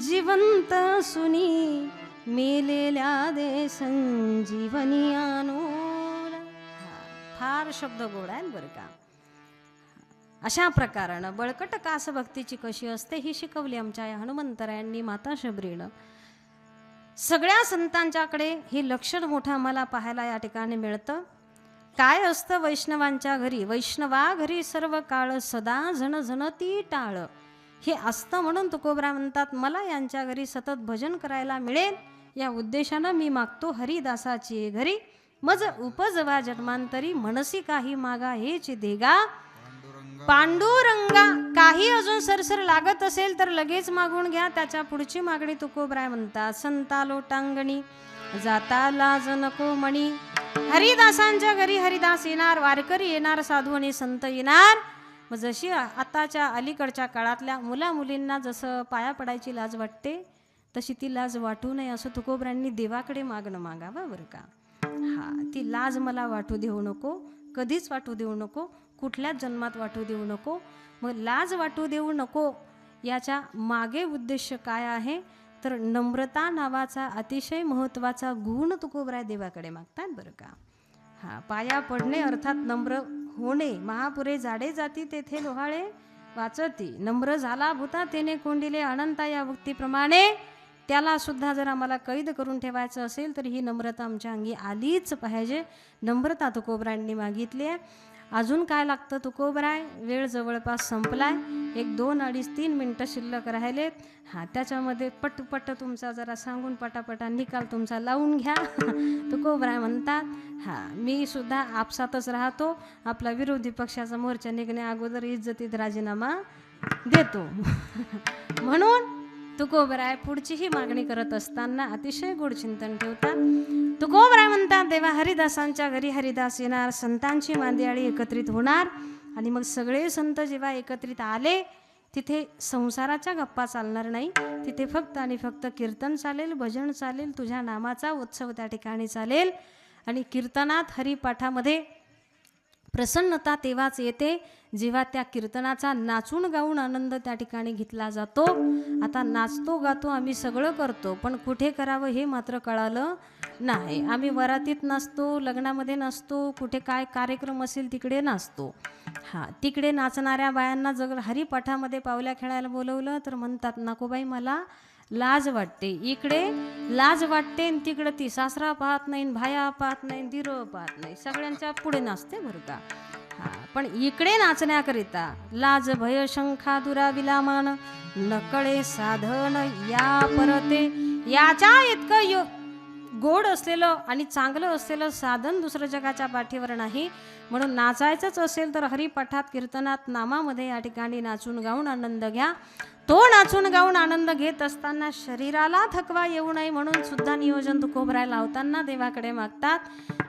जिवंत सुनी मेलेल्या दे संजीवनी आणून. फार शब्द गोड आहेत बरं का. अशा प्रकारानं बळकट कास भक्तीची कशी असते ही शिकवली आमच्या या हनुमंतरायांनी माता शबरीनं. सगळ्या संतांच्याकडे हे लक्षण मोठं आम्हाला पाहायला या ठिकाणी मिळतं. काय असतं वैष्णवांच्या घरी? वैष्णवा घरी सर्व काळ सदा झण झणती टाळ हे असतं. म्हणून तुकोबरा म्हणतात मला यांच्या घरी सतत भजन करायला मिळेल या उद्देशानं मी मागतो हरिदासाची घरी, मज उपजवा जन्मांतरी मनसी काही मागा हेच देगा पांडुरंगा. काही अजून सरसर लागत असेल तर लगेच मागून घ्या. त्याच्या पुढची मागणी तुकोबराय म्हणतात संता लोटांगणी जाता लाज नको मणी. हरिदासांच्या घरी हरिदास येणार, वारकरी येणार, साधू आणि संत येणार. मग जशी आताच्या अलीकडच्या काळातल्या मुला मुलींना जसं पाया पडायची लाज वाटते तशी ती लाज वाटू नये असं तुकोबरांनी देवाकडे मागणं मागावं बरं का. ती लाज मला वाटू देऊ नको, कधीच वाटू देऊ नको, कुठल्याच जन्मात वाटू देऊ नको. मग लाज वाटू देऊ नको याच्या मागे उद्देश काय आहे तर नम्रता नावाचा अतिशय महत्त्वाचा गुण तुकोबराय देवाकडे मागतात बरं का. पाया पडणे अर्थात नम्र होणे. महापुरे जाडे जाती तेथे लोहाळे वाचती, नम्र झाला भूता तेने कोंडिले अनंता या भक्तीप्रमाणे. त्याला सुद्धा जर आम्हाला कैद करून ठेवायचं असेल तर ही नम्रता आमच्या अंगी आलीच पाहिजे. नम्रता तुकोबरायांनी मागितली आहे. अजून काय लागतं तुकोबराय? वेळ जवळपास संपलाय. 1, 2, 2.5, 3 मिनटं शिल्लक राहिलेत. त्याच्यामध्ये पटपट तुमचा जरा सांगून पटापटा निकाल तुमचा लावून घ्या. तुकोबराय म्हणतात मी सुद्धा आपसातच राहतो. आपला विरोधी पक्षाचा मोर्चा निघण्या अगोदर इज्जतीत राजीनामा देतो. म्हणून तुकोबराय पुढची ही मागणी करत असताना अतिशय गोड चिंतन ठेवतात. तुकोबराय म्हणतात देवा हरिदासांच्या घरी हरिदास येणार, संतांची मांदियाळी एकत्रित होणार आणि मग सगळे संत जेव्हा एकत्रित आले तिथे संसाराच्या गप्पा चालणार नाही. तिथे फक्त आणि फक्त कीर्तन चालेल, भजन चालेल, तुझ्या नामाचा उत्सव त्या ठिकाणी चालेल. आणि कीर्तनात हरिपाठामध्ये प्रसन्नता तेव्हाच येते जेव्हा त्या कीर्तनाचा नाचून गाऊन आनंद त्या ठिकाणी घेतला जातो. आता नाचतो गातो आम्ही सगळं करतो पण कुठे करावं हे मात्र कळालं नाही. आम्ही वरातीत नाचतो, लग्नामध्ये नाचतो, कुठे काय कार्यक्रम असेल तिकडे नाचतो. तिकडे नाचणाऱ्या बायांना जर हरिपाठामध्ये पावल्या खेळायला बोलवलं तर म्हणतात नको बाई मला लाज वाटते. इकडे लाज वाटते आणि तिकडे ती सासरा पाहत नाही, भाया पाहत नाही, दिरो पाहत नाही, सगळ्यांच्या पुढे नाचते बरं का. पण इकडे नाचण्याकरिता लाज भय शंखा दुराविला मान नकळे साधन या परते, याच्या इतकं गोड असलेलं आणि चांगलं असलेलं साधन दुसरं जगाच्या पाठीवर नाही. म्हणून नाचायचंच असेल तर हरिपाठात कीर्तनात नामामध्ये या ठिकाणी नाचून गाऊन आनंद घ्या. तो नाचून गाऊन आनंद घेत असताना शरीराला थकवा येऊ नये म्हणून सुद्धा नियोजन तुकोबराय लावताना देवाकडे मागतात,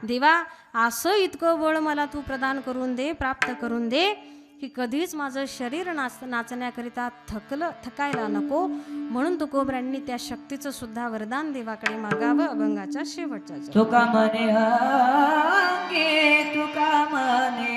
देवा असं इतकं बळ मला तू प्रदान करून दे, प्राप्त करून दे की कधीच माझं शरीर नाचण्याकरिता थकायला नको. म्हणून तुकोबरायांनी त्या शक्तीचं सुद्धा वरदान देवाकडे मागावं. अभंगाच्या शेवटच्या तुका मने आगे, तुका मने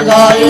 Bye.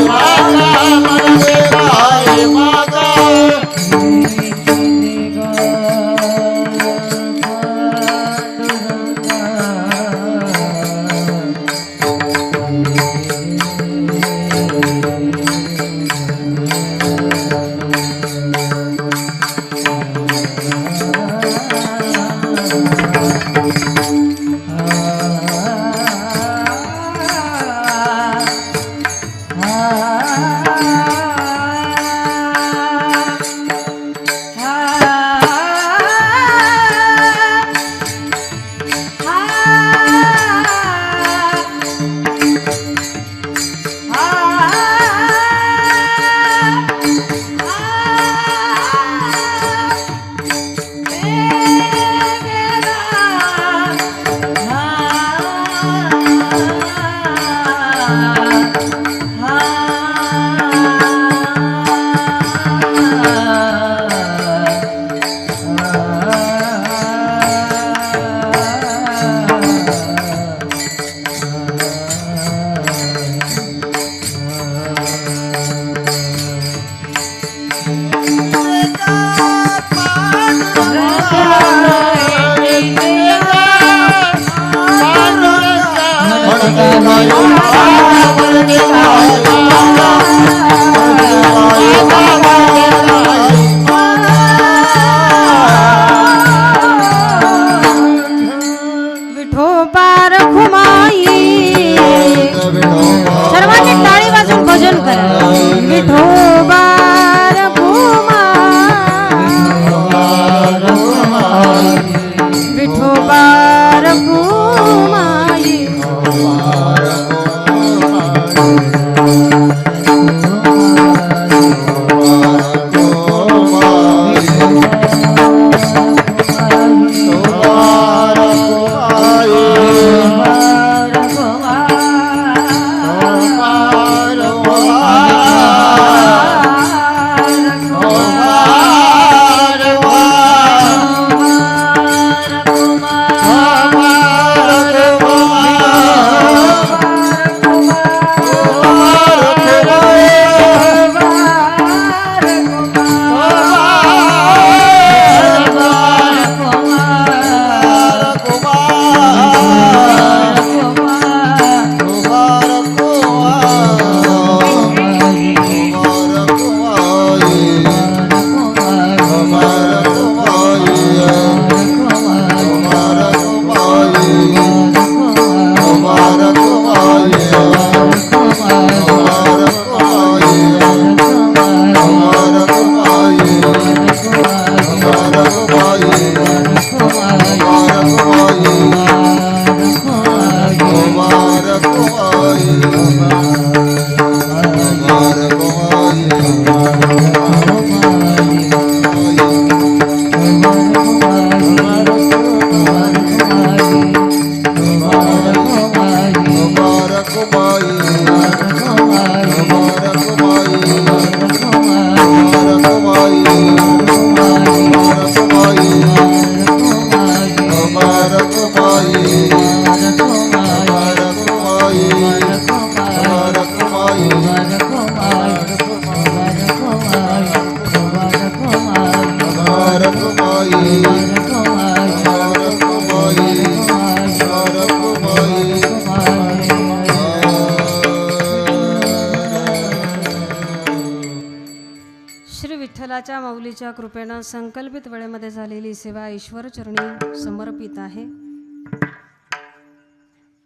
मायबापाच्या माऊलीच्या कृपेनं संकल्पित वेळेमध्ये झालेली सेवा ईश्वर चरणी समर्पित आहे.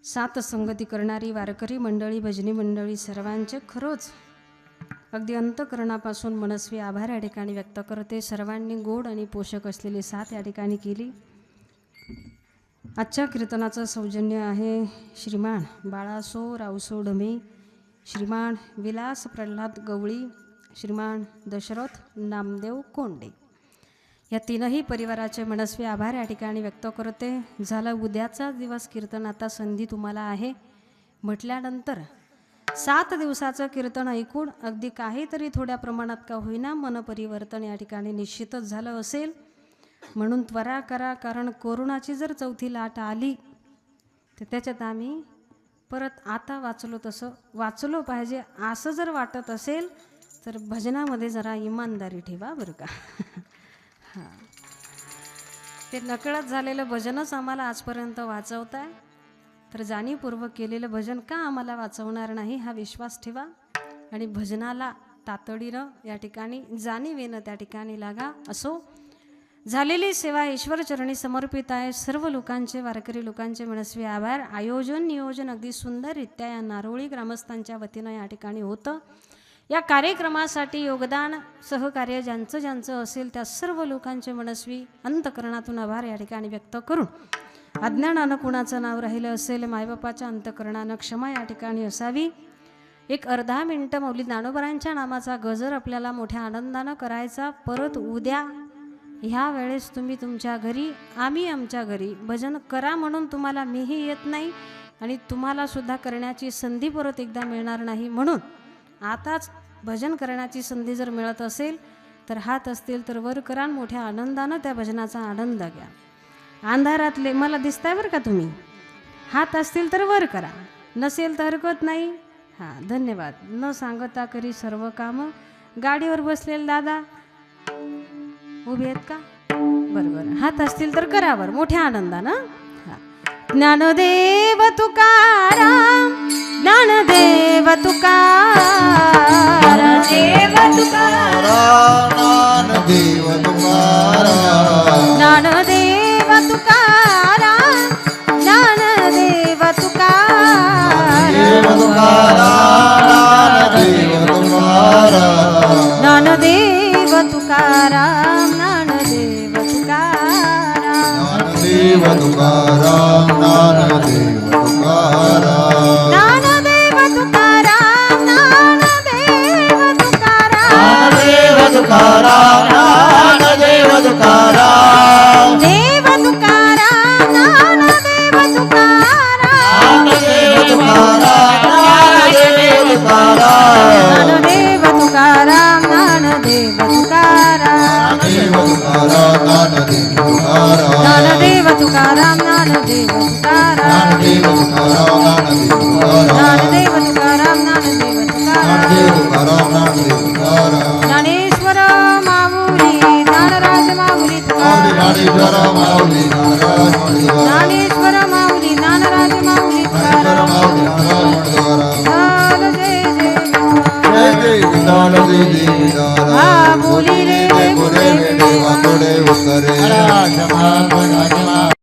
सात संगती करणारी वारकरी मंडळी, भजनी मंडळी सर्वांचे खरोच अगदी अंतःकरणापासून मनस्वी आभार या ठिकाणी व्यक्त करते. सर्वांनी गोड आणि पोषक असलेली साथ या ठिकाणी केली. आजच्या कीर्तनाचं सौजन्य आहे श्रीमान बाळासो रावसो ढमे, श्रीमान विलास प्रल्हाद गवळी, श्रीमान दशरथ नामदेव कोंडे या तीनही परिवाराचे मनस्वी आभार या ठिकाणी व्यक्त करते. झालं उद्याचा दिवस कीर्तन, आता संधी तुम्हाला आहे म्हटल्यानंतर 7 दिवसाचं कीर्तन ऐकून अगदी काहीतरी थोड्या प्रमाणात का होईना मनपरिवर्तन या ठिकाणी निश्चितच झालं असेल. म्हणून त्वरा करा, कारण कोरोनाची जर चौथी लाट आली तर त्याच्यात आम्ही परत आता वाचलो तसं वाचलो पाहिजे असं जर वाटत असेल तर भजनामध्ये जरा इमानदारी ठेवा बरं का. हां, ते नकळत झालेलं भजनच आम्हाला आजपर्यंत वाचवत आहे, तर जाणीवपूर्वक केलेलं भजन का आम्हाला वाचवणार नाही हा विश्वास ठेवा आणि भजनाला तातडीनं या ठिकाणी जाणीवेनं त्या ठिकाणी लागा. असो, झालेली सेवा ईश्वर चरणी समर्पित आहे. सर्व लोकांचे, वारकरी लोकांचे मनस्वी आभार. आयोजन नियोजन अगदी सुंदररित्या या नारोळी ग्रामस्थांच्या वतीनं या ठिकाणी होतं. या कार्यक्रमासाठी योगदान सहकार्य ज्यांचं ज्यांचं असेल त्या सर्व लोकांचे मनस्वी अंतःकरणातून आभार या ठिकाणी व्यक्त करून, अज्ञानानं कुणाचं नाव राहिलं असेल मायबापाच्या अंतःकरणानं क्षमा या ठिकाणी असावी. एक अर्धा मिनटं मौली ज्ञानोबरांच्या नामाचा गजर आपल्याला मोठ्या आनंदानं करायचा. परत उद्या ह्या वेळेस तुम्ही तुमच्या घरी, आम्ही आमच्या घरी भजन करा म्हणून तुम्हाला मीही येत नाही आणि तुम्हाला सुद्धा करण्याची संधी परत एकदा मिळणार नाही. म्हणून आताच भजन करण्याची संधी जर मिळत असेल तर हात असतील तर वर करा, मोठ्या आनंदानं त्या भजनाचा आनंद घ्या. अंधारातले मला दिसताय बरं का तुम्ही, हात असतील तर वर करा, नसेल तर हरकत नाही. हां, धन्यवाद. न सांगता करी सर्व कामं. गाडीवर बसलेले दादा उभे आहेत का? बरोबर, हात असतील तर करावर मोठ्या आनंदानं. ज्ञानदेव तुकाराम, ज्ञानदेव तुकाराम, देव तुकाराम, ज्ञानदेव तुकाराम, ज्ञानदेव तुकाराम, ज्ञानदेव तुकाराम, ज्ञानदेव तुकाराम, ज्ञानदेव तुकाराम, ज्ञानदेव तुकाराम, ज्ञानदेव तुकाराम, ज्ञानदेव तुकाराम, ज्ञानदेव तुकाराम, ज्ञानदेव तुकाराम, ज्ञानदेव तुकाराम, ज्ञानदेव तुकाराम, देव तुकाराम, ज्ञानदेव तुकाराम, ज्ञानदेव तुकाराम, ज्ञानदेव तुकाराम, ज्ञानदेव तुकाराम, ज्ञानदेव तुकाराम, ज्ञानदेव तुकाराम, ज्ञानदेव तुकाराम, ज्ञानदेव तुकाराम, ज्ञानदेव तुकाराम, ज्ञानदेव तुकाराम, ज्ञानदेव ज्ञानदेव तुकाराम, तुकाराम, ज्ञानदेव ज्ञानदेव तुकाराम, तुकाराम, ज्ञानदेव तुकाराम, ज्ञानेश्वर माऊली, ज्ञानराज माऊली माऊली तुकाराम, ज्ञानेश्वर माऊली नारायण मंडळारा, ज्ञानेश्वर माऊली, ज्ञानराज माऊली ज्ञानेश्वर तुकाराम. माऊली नारायण मंडळारा, लाल जय जय जय जय विठाल जय जय विठाल, बोली